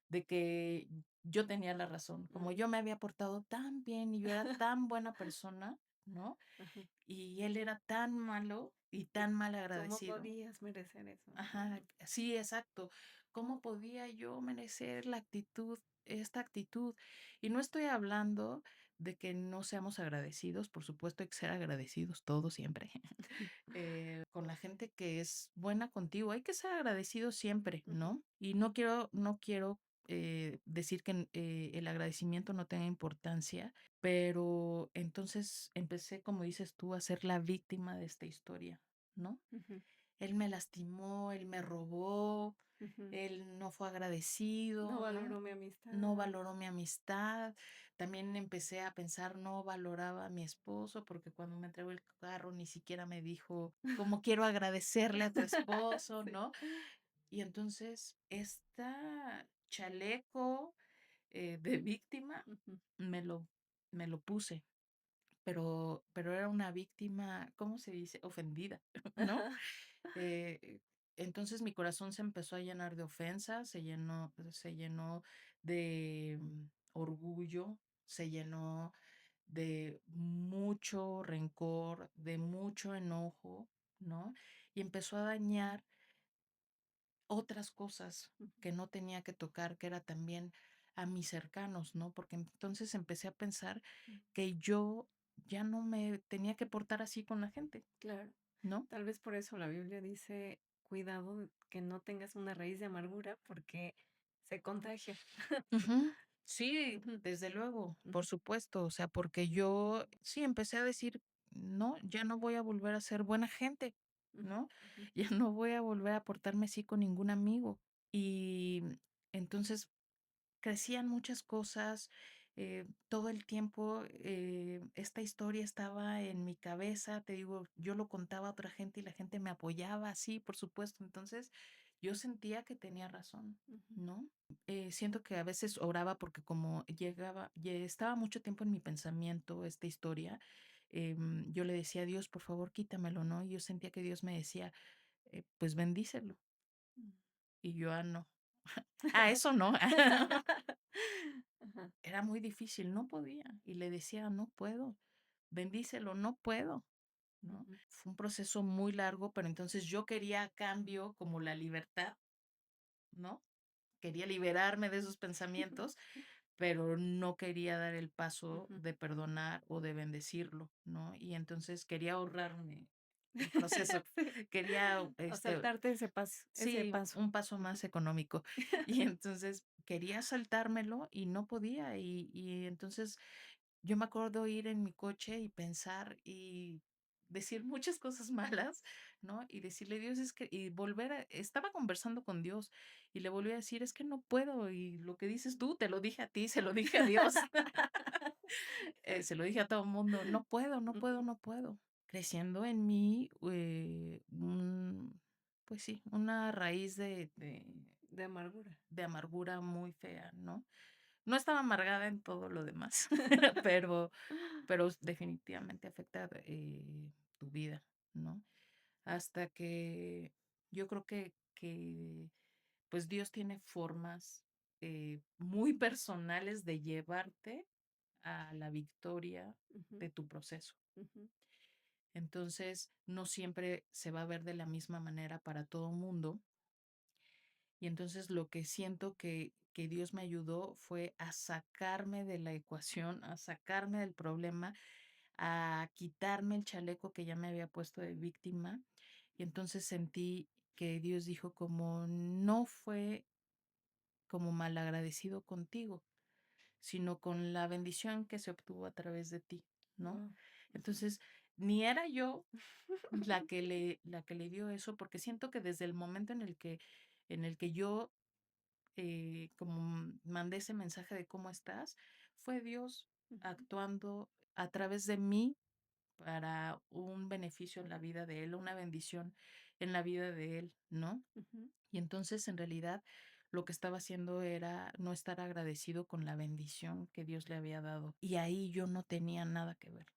de que yo tenía la razón, como Mm. yo me había portado tan bien y yo era tan buena persona, ¿no? Ajá. Y él era tan malo y ¿Y tan mal cómo agradecido. podías merecer eso, no? Ajá, sí, exacto. ¿Cómo podía yo merecer esta actitud? Y no estoy hablando de que no seamos agradecidos, por supuesto hay que ser agradecidos todos siempre. Con la gente que es buena contigo, hay que ser agradecidos siempre, Ujú, ¿no? Y no quiero decir que el agradecimiento no tenga importancia, pero entonces empecé, como dices tú, a ser la víctima de esta historia, ¿no? ujú, Él me lastimó, él me robó, ujú. él no fue No agradecido, ¿no? valoró mi No amistad. valoró mi amistad. También empecé a pensar, no valoraba a mi esposo, porque cuando me entregó el carro ni siquiera me dijo, cómo quiero agradecerle a tu esposo, Sí. ¿no? Y entonces, esta chaleco de víctima Ujú, me lo, me lo puse, pero era una víctima, ¿cómo se dice? Ofendida, ¿no? ajá. Eh, entonces mi corazón se empezó a llenar de ofensas, se llenó de orgullo, se llenó de mucho rencor, de mucho enojo, ¿no? Y empezó a dañar otras cosas Ujú, que no tenía que tocar, que era también a mis cercanos, ¿no? Porque entonces empecé a pensar mm. que yo ya no me tenía que portar así con la gente, Claro. ¿no? Tal vez por eso la Biblia dice: "Cuidado que no tengas una raíz de amargura, porque se contagia". Ujú. Sí, Ujú, desde luego, por ujú, supuesto, o sea, porque yo sí empecé a decir, no, ya no voy a volver a ser buena gente, ujú, ¿no? ujú, Ya no voy a volver a portarme así con ningún amigo. Y entonces crecían muchas cosas, todo el tiempo esta historia estaba en mi cabeza, te digo, yo lo contaba a otra gente y la gente me apoyaba, sí, por supuesto. Entonces yo sentía que tenía razón, ujú, ¿no? Siento que a veces oraba porque como estaba mucho tiempo en mi pensamiento esta historia, yo le decía a Dios, por favor, quítamelo, ¿no? Y yo sentía que Dios me decía, pues bendícelo. mm. Y yo, no. Eso no. Ajá, Era muy difícil, no podía. Y le decía, no puedo, bendícelo, no puedo, ¿no? ujú, Fue un proceso muy largo, pero entonces yo quería a cambio como la libertad, ¿no? Quería liberarme de esos pensamientos, pero no quería dar el paso Ujú. de perdonar o de bendecirlo, ¿no? Y entonces quería ahorrarme el proceso, Sí, quería, o saltarte ese sí, paso. un paso Ujú. más económico. Y entonces quería saltármelo y no podía. Y entonces yo me acuerdo ir en mi coche y pensar y decir muchas cosas malas, ¿no? Y decirle: "Dios, es que", y volver a estaba conversando con Dios y le volví a decir: "Es que no puedo, y lo que dices tú, te lo dije a ti, se lo dije a Dios, se lo dije a todo el mundo, no puedo, no puedo, Ujú. no puedo". Creciendo en mí, pues sí, una raíz De amargura. de amargura muy fea, ¿no? No estaba amargada en todo lo demás, pero definitivamente afecta, tu vida, ¿no? Hasta que yo creo que, pues, Dios tiene formas, muy personales de llevarte a la victoria Ujú, de tu proceso. ujú, Entonces, no siempre se va a ver de la misma manera para todo mundo. Y entonces lo que siento que Dios me ayudó fue a sacarme de la ecuación, a sacarme del problema, a quitarme el chaleco que ya me había puesto de víctima. Y entonces sentí que Dios dijo como: "No fue como malagradecido contigo, sino con la bendición que se obtuvo a través de ti", ¿no? guau, ujú. Entonces, ni era yo la que le dio eso, porque siento que desde el momento en el que yo, como mandé ese mensaje de cómo estás, fue Dios Ujú, actuando a través de mí para un beneficio en la vida de él, una bendición en la vida de él, ¿no? ujú, Y entonces, en realidad, lo que estaba haciendo era no estar agradecido con la bendición que Dios le había dado. Y ahí yo no tenía nada que ver.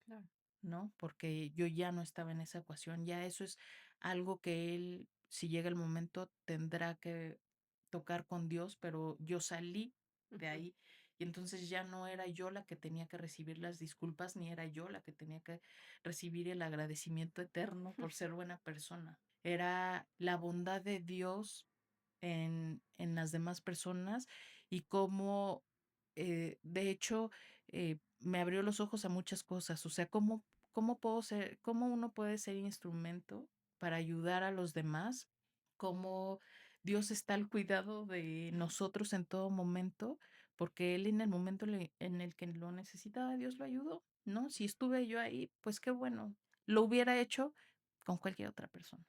claro. ¿No? Porque yo ya no estaba en esa ecuación, ya eso es algo que él, si llega el momento, tendrá que tocar con Dios, pero yo salí de Ujú. ahí y entonces ya no era yo la que tenía que recibir las disculpas, ni era yo la que tenía que recibir el agradecimiento eterno por ser buena persona. Era la bondad de Dios en las demás personas y cómo, de hecho, me abrió los ojos a muchas cosas, o sea, cómo uno puede ser instrumento para ayudar a los demás, cómo Dios está al cuidado de nosotros en todo momento, porque Él en el momento en el que lo necesitaba, Dios lo ayudó, ¿no? Si estuve yo ahí, pues qué bueno, lo hubiera hecho con cualquier otra persona.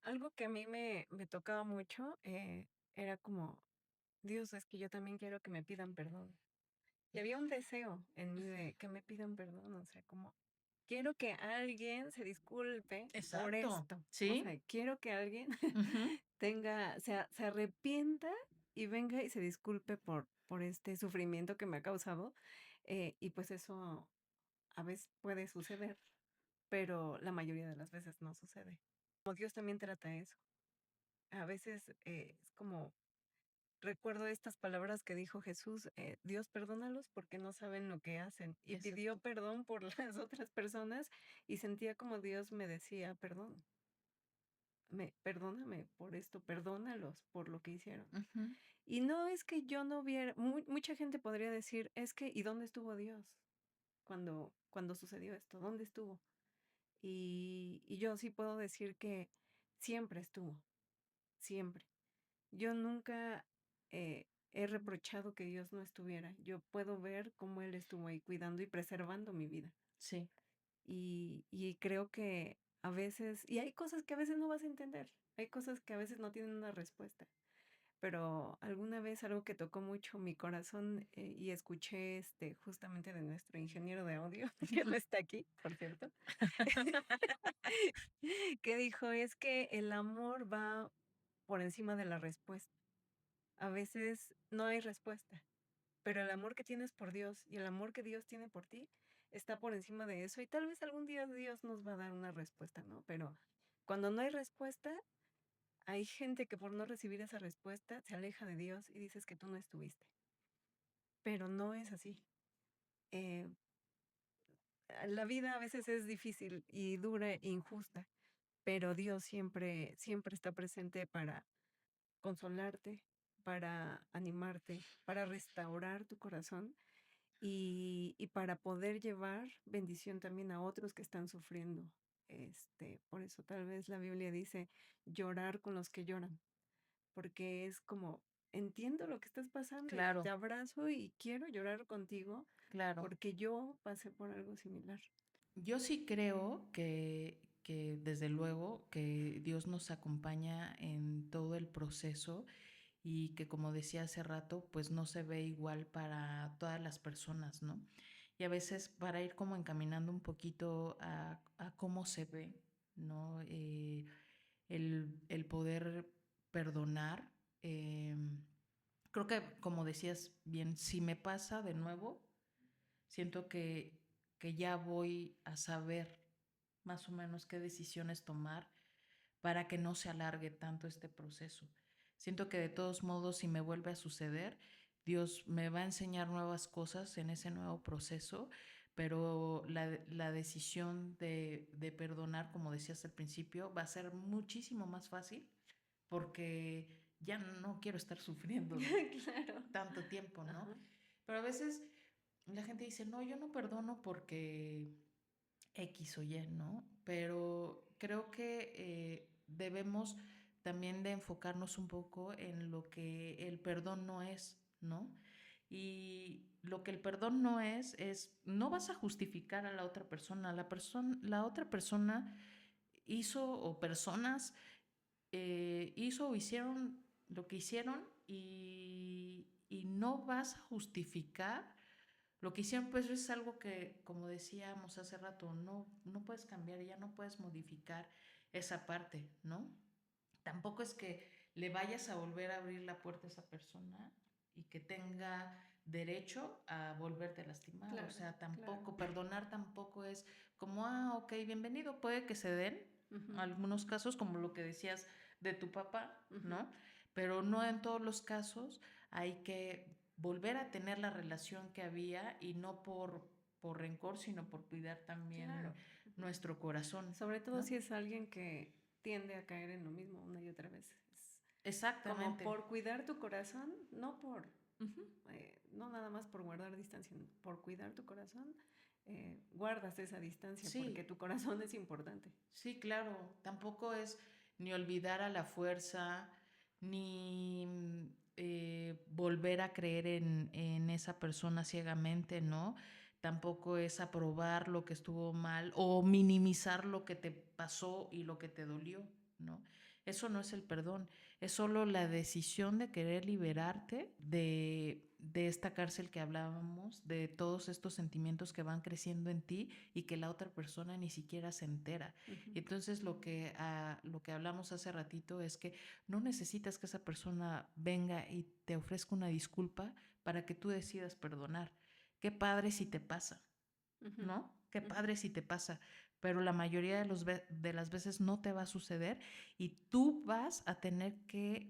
Algo que a mí me tocaba mucho, era como: "Dios, es que yo también quiero que me pidan perdón". Y había un deseo en mí de que me pidan perdón, o sea, como quiero que alguien se disculpe por Exacto, esto, o sí, sea, quiero que alguien ujú, se arrepienta y venga y se disculpe por este sufrimiento que me ha causado, y pues eso a veces puede suceder, pero la mayoría de las veces no sucede. Como Dios también trata eso. A veces, es como recuerdo estas palabras que dijo Jesús, Dios perdónalos porque no saben lo que hacen. Y pidió exacto, perdón por las otras personas y sentía como Dios me decía, perdón, perdóname por esto, perdónalos por lo que hicieron. ujú, Y no es que yo no viera, mucha gente podría decir, es que, ¿y dónde estuvo Dios cuando sucedió esto? ¿Dónde estuvo? Y yo sí puedo decir que siempre estuvo, siempre. Yo nunca, he reprochado que Dios no estuviera. Yo puedo ver cómo Él estuvo ahí cuidando y preservando mi vida. sí, Y creo que a veces y hay cosas que a veces no vas a entender, hay cosas que a veces no tienen una respuesta, pero alguna vez algo que tocó mucho mi corazón, y escuché, justamente de nuestro ingeniero de audio, que no está aquí, por cierto, que dijo: "Es que el amor va por encima de la respuesta". A veces no hay respuesta, pero el amor que tienes por Dios y el amor que Dios tiene por ti está por encima de eso y tal vez algún día Dios nos va a dar una respuesta, ¿no? Pero cuando no hay respuesta, hay gente que por no recibir esa respuesta se aleja de Dios y dices que tú no estuviste, pero no es así. Eh, la vida a veces es difícil y dura e injusta, pero Dios siempre, siempre está presente para consolarte, para animarte, para restaurar tu corazón y para poder llevar bendición también a otros que están sufriendo. Por eso tal vez la Biblia dice llorar con los que lloran, porque es como, entiendo lo que estás pasando y te Claro, abrazo y quiero llorar contigo claro. porque yo pasé por algo similar. Yo sí creo que desde luego que Dios nos acompaña en todo el proceso y que como decía hace rato, pues no se ve igual para todas las personas, ¿no? Y a veces para ir como encaminando un poquito a cómo se ve, ¿no? El poder perdonar. eh, Creo que como decías bien, si me pasa de nuevo, siento que ya voy a saber más o menos qué decisiones tomar para que no se alargue tanto este proceso. Siento que de todos modos, si me vuelve a suceder, Dios me va a enseñar nuevas cosas en ese nuevo proceso, pero la decisión de perdonar, como decías al principio, va a ser muchísimo más fácil porque ya no quiero estar sufriendo Claro. tanto tiempo, ¿no? Ajá. Pero a veces la gente dice, no, yo no perdono porque X o Y, ¿no? Pero creo que debemos también de enfocarnos un poco en lo que el perdón no es, ¿no? Y lo que el perdón no es, no vas a justificar a la otra persona. La otra persona hizo o personas hizo o hicieron lo que hicieron y no vas a justificar lo que hicieron, pues es algo que, como decíamos hace rato, no puedes cambiar, ya no puedes modificar esa parte, ¿no? Tampoco es que le vayas a volver a abrir la puerta a esa persona y que tenga derecho a volverte a lastimar. O Claro, sea, claro. tampoco, perdonar tampoco es como, ok, bienvenido, puede que se den Ujú, algunos casos, como lo que decías de tu papá, ujú. ¿no? Pero no en todos los casos hay que volver a tener la relación que había y no por rencor, sino por cuidar también Claro. Ujú. nuestro corazón, Sobre todo ¿no? si es alguien que tiende a caer en lo mismo una y otra vez. Es como Exactamente. por cuidar tu corazón, Ujú. no nada más por guardar distancia, por cuidar tu corazón, guardas esa distancia porque Sí, tu corazón es importante. sí, claro. Tampoco es ni olvidar a la fuerza, ni volver a creer en esa persona ciegamente, ¿no? Tampoco es aprobar lo que estuvo mal o minimizar lo que te pasó y lo que te dolió, ¿no? Eso no es el perdón, es solo la decisión de querer liberarte de esta cárcel que hablábamos, de todos estos sentimientos que van creciendo en ti y que la otra persona ni siquiera se entera. Ujú, Y entonces lo que hablamos hace ratito es que no necesitas que esa persona venga y te ofrezca una disculpa para que tú decidas perdonar. Qué padre si te pasa, ujú, ¿no? Qué ujú. padre si te pasa, pero la mayoría de las veces no te va a suceder y tú vas a tener que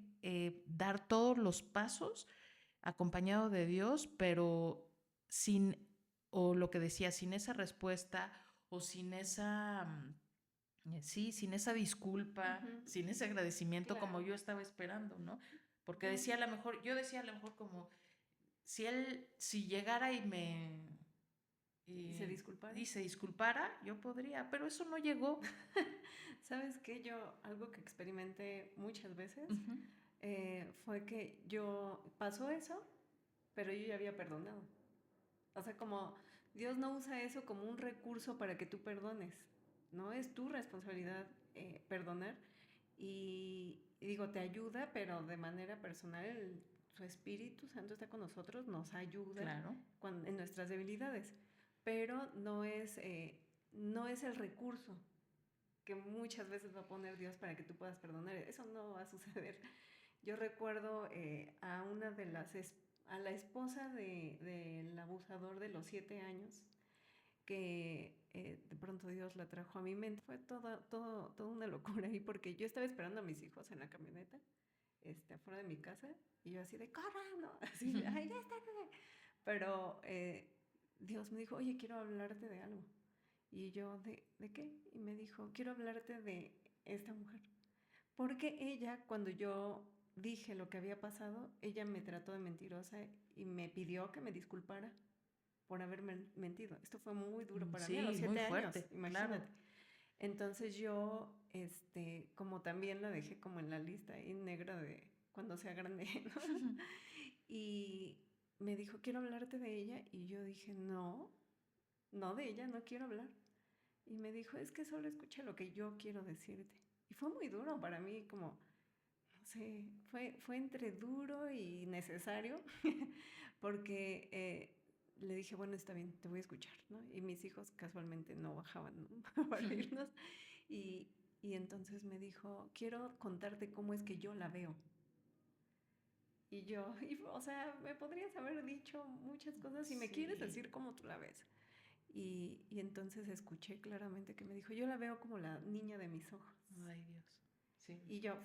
dar todos los pasos acompañado de Dios, pero sin, o lo que decía, sin esa respuesta o sin esa, sí, sin esa disculpa, Ujú, sin ese agradecimiento como claro. yo estaba esperando, ¿no? Porque Yo, decía a lo mejor, yo decía a lo mejor como, si llegara ¿y se y, disculpara? y se disculpara, yo podría, pero eso no llegó. ¿Sabes qué? Yo, algo que experimenté muchas veces Ujú. fue que pasó eso, pero yo ya había perdonado. O sea, como Dios no usa eso como un recurso para que tú perdones, ¿no? Es tu responsabilidad perdonar y digo, te ayuda, pero de manera personal su Espíritu Santo está con nosotros, nos ayuda Claro, en nuestras debilidades, pero no es el recurso que muchas veces va a poner Dios para que tú puedas perdonar. Eso no va a suceder. Yo recuerdo a la esposa del abusador de los 7 años, que de pronto Dios la trajo a mi mente. Fue toda una locura ahí, porque yo estaba esperando a mis hijos en la camioneta, afuera de mi casa, y yo así de, corran, ¿no? Así de, ay, ya está. Pero Dios me dijo, oye, quiero hablarte de algo. Y yo, ¿de qué? Y me dijo, quiero hablarte de esta mujer. Porque ella, cuando yo dije lo que había pasado, ella me trató de mentirosa y me pidió que me disculpara por haberme mentido. Esto fue muy duro para mí a los Sí, muy 7 años, fuerte, claro. imagínate. Entonces yo, como también la dejé como en la lista ahí negra de cuando sea grande, ¿no? Y me dijo, quiero hablarte de ella. Y yo dije, no, no de ella, no quiero hablar. Y me dijo, es que solo escucha lo que yo quiero decirte. Y fue muy duro para mí, como, no sé, fue entre duro y necesario, porque le dije, bueno, está bien, te voy a escuchar, ¿no? Y mis hijos casualmente no bajaban, ¿no? Para irnos. Y, y entonces me dijo, quiero contarte cómo es que yo la veo. Y yo, o sea, me podrías haber dicho muchas cosas y me quieres Sí. decir cómo tú la ves. Y entonces escuché claramente que me dijo, yo la veo como la niña de mis ojos. Ay, Dios. Sí. Y yo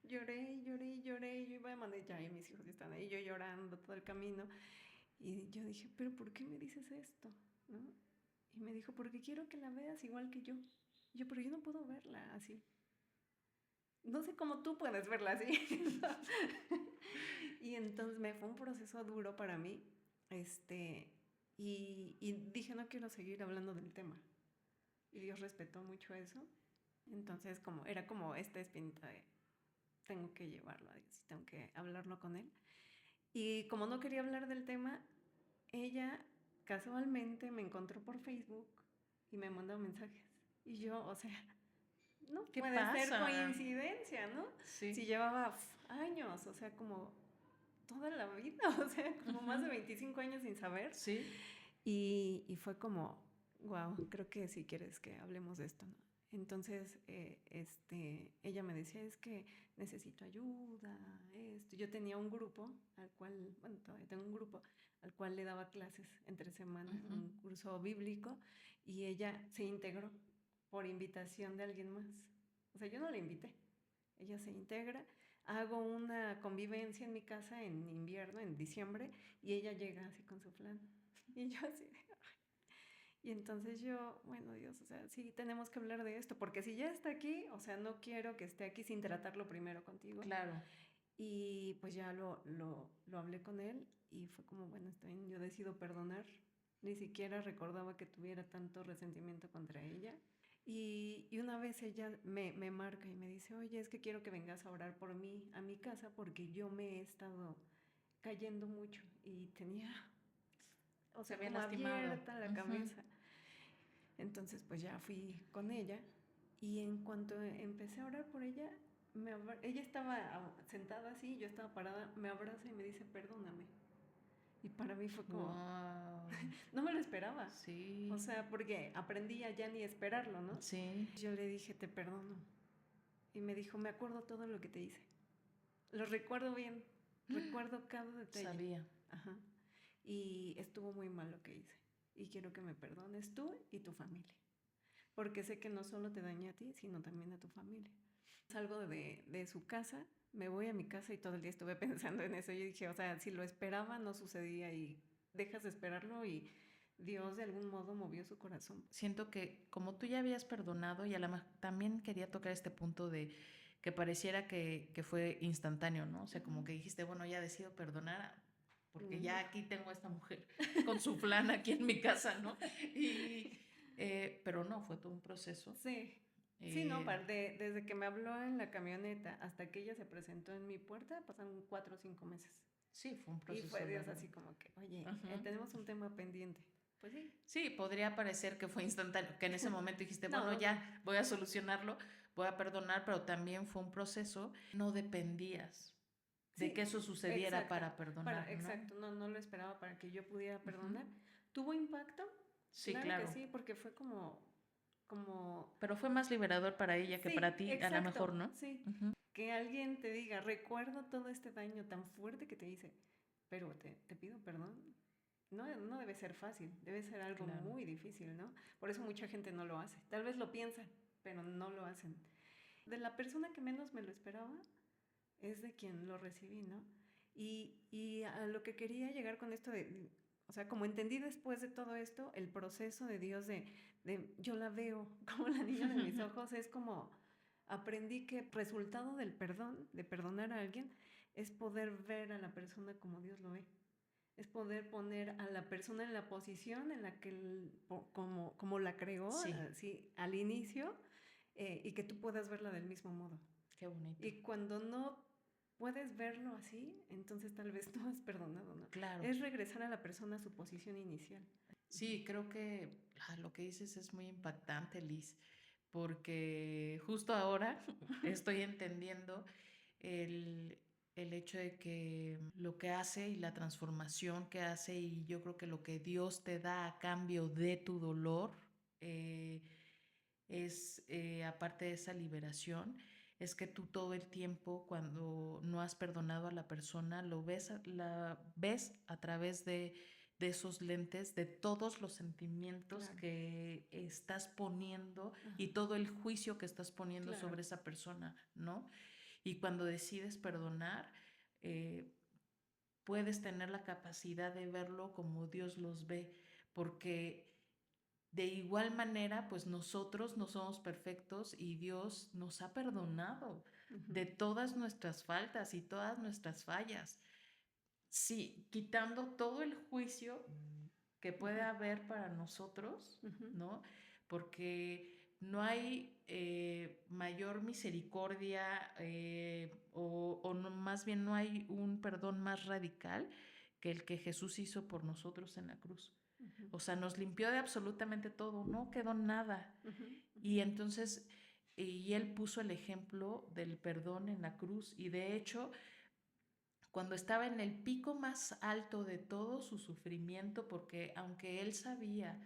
lloré, lloré, lloré. Yo iba de manera, ya, y mis hijos están ahí, yo llorando todo el camino. Y yo dije, pero ¿por qué me dices esto? ¿No? Y me dijo, porque quiero que la veas igual que yo. Y yo, pero yo no puedo verla así. No sé cómo tú puedes verla así. Y entonces me fue un proceso duro para mí. Y dije, no quiero seguir hablando del tema. Y Dios respetó mucho eso. Entonces, era como esta espinita de, tengo que llevarlo a Dios, tengo que hablarlo con Él. Y como no quería hablar del tema, ella casualmente me encontró por Facebook y me mandó mensajes. Y yo, o sea, no ¿Qué puede ser pasa? coincidencia, ¿no? Si Sí. llevaba años, o sea, como toda la vida, o sea, como más de Ujú. 25 años sin saber. Sí. Y fue como, wow, creo que si quieres que hablemos de esto, ¿no? Entonces, ella me decía, es que necesito ayuda, esto. Yo tenía un grupo al cual, bueno, todavía tengo un grupo al cual le daba clases entre semana, Ujú. un curso bíblico, y ella se integró por invitación de alguien más. O sea, yo no la invité, ella se integra. Hago una convivencia en mi casa en invierno, en diciembre, y ella llega así con su flan. Y yo así, y entonces yo, bueno, Dios, o sea, sí tenemos que hablar de esto, porque si ya está aquí, o sea, no quiero que esté aquí sin tratarlo primero contigo. Claro. Y pues ya lo hablé con él y fue como, bueno, está bien, yo decido perdonar. Ni siquiera recordaba que tuviera tanto resentimiento contra ella. Y una vez ella me marca y me dice, oye, es que quiero que vengas a orar por mí a mi casa porque yo me he estado cayendo mucho y tenía, o Se sea, había como lastimado. abierta la Ujú. cabeza. Entonces pues ya fui con ella y en cuanto empecé a orar por ella, ella estaba sentada así, yo estaba parada, me abraza y me dice, perdóname. Y para mí fue como, Wow. no me lo esperaba. O Sí. sea, porque aprendí a ya ni esperarlo, ¿no? Sí. Yo le dije, te perdono. Y me dijo, me acuerdo todo lo que te hice. Lo recuerdo bien, recuerdo cada detalle. Sabía. Ajá. Y estuvo muy mal lo que hice. Y quiero que me perdones tú y tu familia. Porque sé que no solo te dañé a ti, sino también a tu familia. Salgo de su casa, me voy a mi casa y todo el día estuve pensando en eso. Yo dije, o sea, si lo esperaba, no sucedía y dejas de esperarlo y Dios de algún modo movió su corazón. Siento que como tú ya habías perdonado y a la también quería tocar este punto de que pareciera que fue instantáneo, ¿no? O sea, como que dijiste, bueno, ya decido perdonar porque No. ya aquí tengo a esta mujer con su flan aquí en mi casa, ¿no? Y, pero no, fue todo un proceso. Sí. Sí, no, Eh, desde que me habló en la camioneta hasta que ella se presentó en mi puerta, pasaron 4 o 5 meses. sí, fue un Y fue proceso Dios largo. así como que, oye, Ujú. tenemos un tema pendiente. Pues sí. Sí, podría parecer que fue instantáneo, que en ese momento dijiste, bueno, No, no. ya voy a solucionarlo, voy a perdonar, pero también fue un proceso, no dependías de Sí, que eso sucediera exacto. para perdonar, ¿no? Exacto, no, no lo esperaba para que yo pudiera perdonar. ¿Tuvo impacto? Sí, Claro que claro. sí, porque fue como, Pero fue más liberador para ella que para sí, ti, a lo exacto, mejor, ¿no? sí. Ujú. Que alguien te diga, recuerdo todo este daño tan fuerte que te hice, pero te pido perdón. No, no debe ser fácil, debe ser algo Claro. muy difícil, ¿no? Por eso mucha gente no lo hace. Tal vez lo piensan, pero no lo hacen. De la persona que menos me lo esperaba es de quien lo recibí, ¿no? Y a lo que quería llegar con esto o sea, como entendí después de todo esto, el proceso de Dios de yo la veo como la niña de mis ojos, es como aprendí que resultado del perdón, de perdonar a alguien, es poder ver a la persona como Dios lo ve. Es poder poner a la persona en la posición en la que como la creó Sí, así al inicio, y que tú puedas verla del mismo modo. qué bonito. Y cuando no puedes verlo así, entonces tal vez no has perdonado, ¿no? Claro. Es regresar a la persona a su posición inicial. Sí, creo que lo que dices es muy impactante, Liz, porque justo ahora estoy entendiendo el, el hecho de que lo que hace y la transformación que hace, y yo creo que lo que Dios te da a cambio de tu dolor, eh, aparte de esa liberación, es que tú todo el tiempo, cuando no has perdonado a la persona, la ves a través de esos lentes, de todos los sentimientos Claro. que estás poniendo y Ajá. todo el juicio que estás poniendo Claro. sobre esa persona, ¿no? Y cuando decides perdonar, eh, puedes tener la capacidad de verlo como Dios los ve, porque de igual manera, pues nosotros no somos perfectos y Dios nos ha perdonado Ujú. de todas nuestras faltas y todas nuestras fallas. Sí, quitando todo el juicio que puede Ujú. haber para nosotros, Ujú. ¿no? Porque no hay mayor misericordia o más bien no hay un perdón más radical que el que Jesús hizo por nosotros en la cruz. Ujú. O sea, nos limpió de absolutamente todo, no quedó nada. Ujú. Y Ujú. entonces, y él puso el ejemplo del perdón en la cruz. Y de hecho, cuando estaba en el pico más alto de todo su sufrimiento, porque aunque él sabía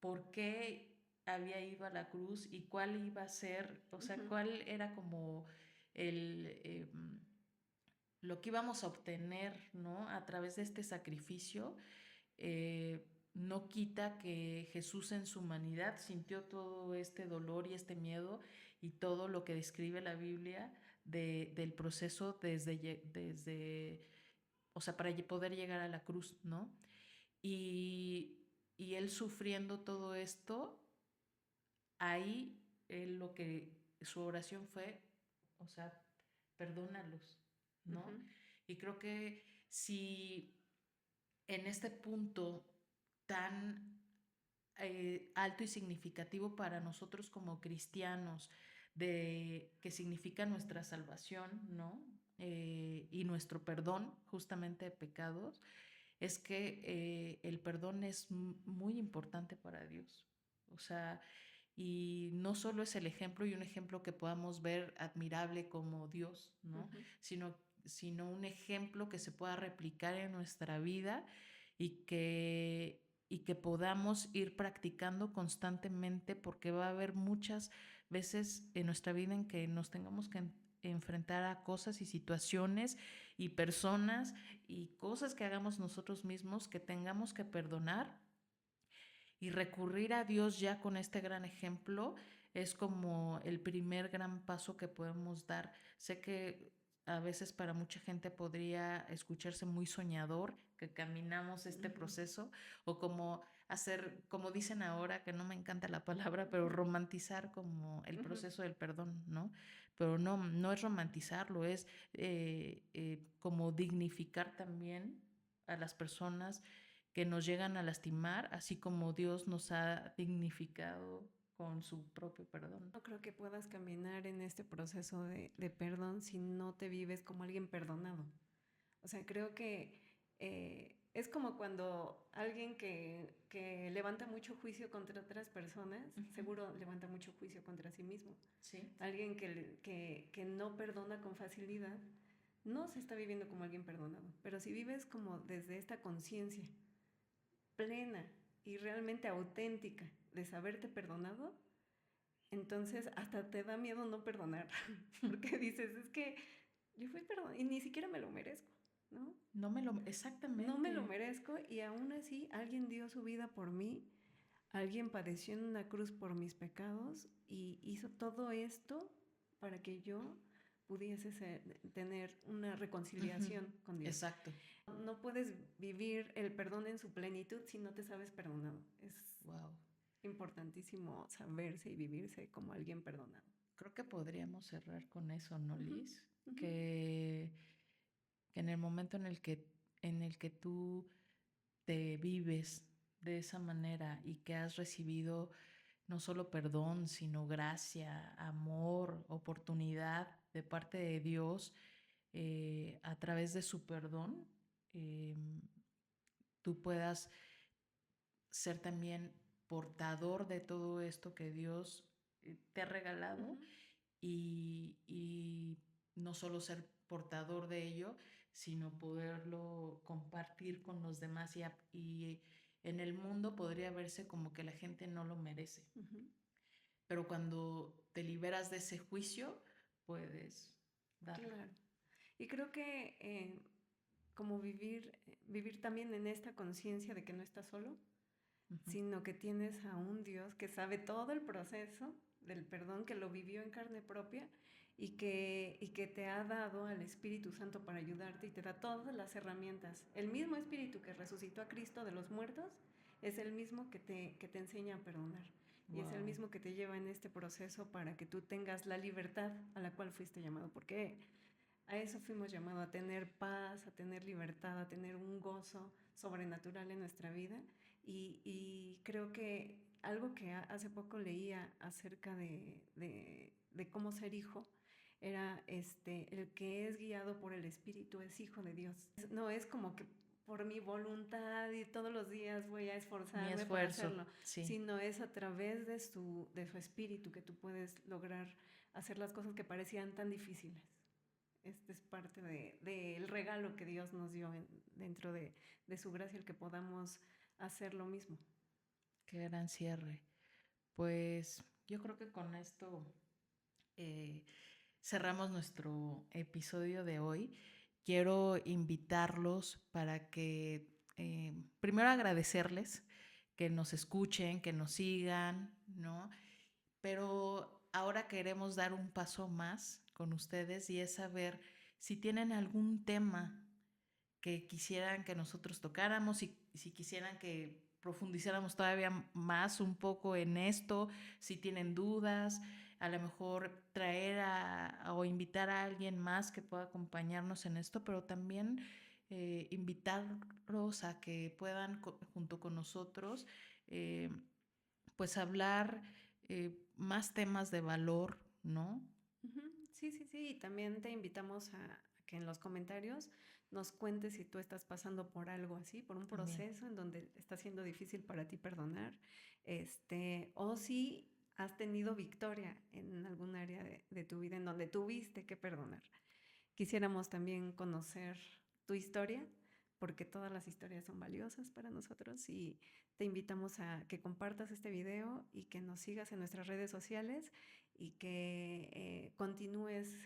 por qué había ido a la cruz y cuál iba a ser, o sea, Ujú. cuál era como el, lo que íbamos a obtener, ¿no? A través de este sacrificio, no quita que Jesús en su humanidad sintió todo este dolor y este miedo y todo lo que describe la Biblia del proceso desde, o sea, para poder llegar a la cruz, ¿no? Y él sufriendo todo esto, ahí él lo que su oración fue, o sea, perdónalos, Ujú. ¿no? Y creo que si en este punto tan alto y significativo para nosotros como cristianos, de que significa nuestra salvación, ¿no? Y nuestro perdón justamente de pecados, es que el perdón es muy importante para Dios. O sea, y no solo es el ejemplo y un ejemplo que podamos ver admirable como Dios, ¿no? Ujú. Sino un ejemplo que se pueda replicar en nuestra vida y que podamos ir practicando constantemente, porque va a haber muchas veces en nuestra vida en que nos tengamos que enfrentar a cosas y situaciones y personas y cosas que hagamos nosotros mismos que tengamos que perdonar, y recurrir a Dios ya con este gran ejemplo es como el primer gran paso que podemos dar. Sé que a veces para mucha gente podría escucharse muy soñador, que caminamos este Ujú. proceso, o como hacer, como dicen ahora, que no me encanta la palabra, pero Ujú. romantizar como el Ujú. proceso del perdón, ¿no? Pero no, no es romantizarlo, es como dignificar también a las personas que nos llegan a lastimar, así como Dios nos ha dignificado con su propio perdón. No creo que puedas caminar en este proceso de perdón si no te vives como alguien perdonado. O sea, creo que es como cuando alguien que levanta mucho juicio contra otras personas, Ujú. seguro levanta mucho juicio contra sí mismo. Sí, Alguien que no perdona con facilidad, no se está viviendo como alguien perdonado. Pero si vives como desde esta conciencia plena y realmente auténtica de saberte perdonado, entonces hasta te da miedo no perdonar, porque dices, es que yo fui perdonado y ni siquiera me lo merezco, ¿no? no me lo, No me lo exactamente, merezco y aún así alguien dio su vida por mí, alguien padeció en una cruz por mis pecados y hizo todo esto para que yo pudiese tener una ujú, reconciliación con Dios. exacto, No puedes vivir el perdón en su plenitud si no te sabes perdonado. Es wow. importantísimo saberse y vivirse como alguien perdonado. Creo que podríamos cerrar con eso, ¿no, Ujú. Liz? Ujú. Que que en el momento en el que tú te vives de esa manera y que has recibido no solo perdón, sino gracia, amor, oportunidad de parte de Dios a través de su perdón, eh, tú puedas ser también portador de todo esto que Dios te ha regalado Ujú, y no solo ser portador de ello, sino poderlo compartir con los demás y en el mundo podría verse como que la gente no lo merece. ujú, Pero cuando te liberas de ese juicio, puedes darlo. claro. Y creo que como vivir también en esta conciencia de que no estás solo, Ujú. sino que tienes a un Dios que sabe todo el proceso del perdón, que lo vivió en carne propia y que te ha dado al Espíritu Santo para ayudarte y te da todas las herramientas. El mismo Espíritu que resucitó a Cristo de los muertos es el mismo que te enseña a perdonar. Y es el Wow. mismo que te lleva en este proceso para que tú tengas la libertad a la cual fuiste llamado. Porque a eso fuimos llamados, a tener paz, a tener libertad, a tener un gozo sobrenatural en nuestra vida. Y creo que algo que hace poco leía acerca de cómo ser hijo era el que es guiado por el Espíritu es hijo de Dios. No es como que por mi voluntad y todos los días voy a Mi esforzarme para esfuerzo, hacerlo, sí. sino es a través de su espíritu que tú puedes lograr hacer las cosas que parecían tan difíciles. Este es parte del regalo que Dios nos dio dentro de su gracia, el que podamos hacer lo mismo. Qué gran cierre. Pues yo creo que con esto eh, cerramos nuestro episodio de hoy. Quiero invitarlos para que, primero agradecerles que nos escuchen, que nos sigan, ¿no? Pero ahora queremos dar un paso más con ustedes y es saber si tienen algún tema que quisieran que nosotros tocáramos y si quisieran que profundizáramos todavía más un poco en esto, si tienen dudas, a lo mejor traer o invitar a alguien más que pueda acompañarnos en esto, pero también invitarlos a que puedan junto con nosotros eh, pues hablar más temas de valor, ¿no? Ujú, sí, sí, sí. Y también te invitamos a que en los comentarios nos cuentes si tú estás pasando por algo así, por un También. proceso en donde está siendo difícil para ti perdonar, o si has tenido victoria en algún área de tu vida en donde tuviste que perdonar. Quisiéramos también conocer tu historia, porque todas las historias son valiosas para nosotros y te invitamos a que compartas este video y que nos sigas en nuestras redes sociales y que continúes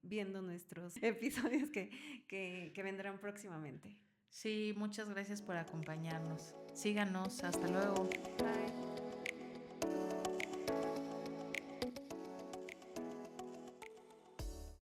viendo nuestros episodios que vendrán próximamente. Sí, muchas gracias por acompañarnos. Síganos, hasta luego. Bye.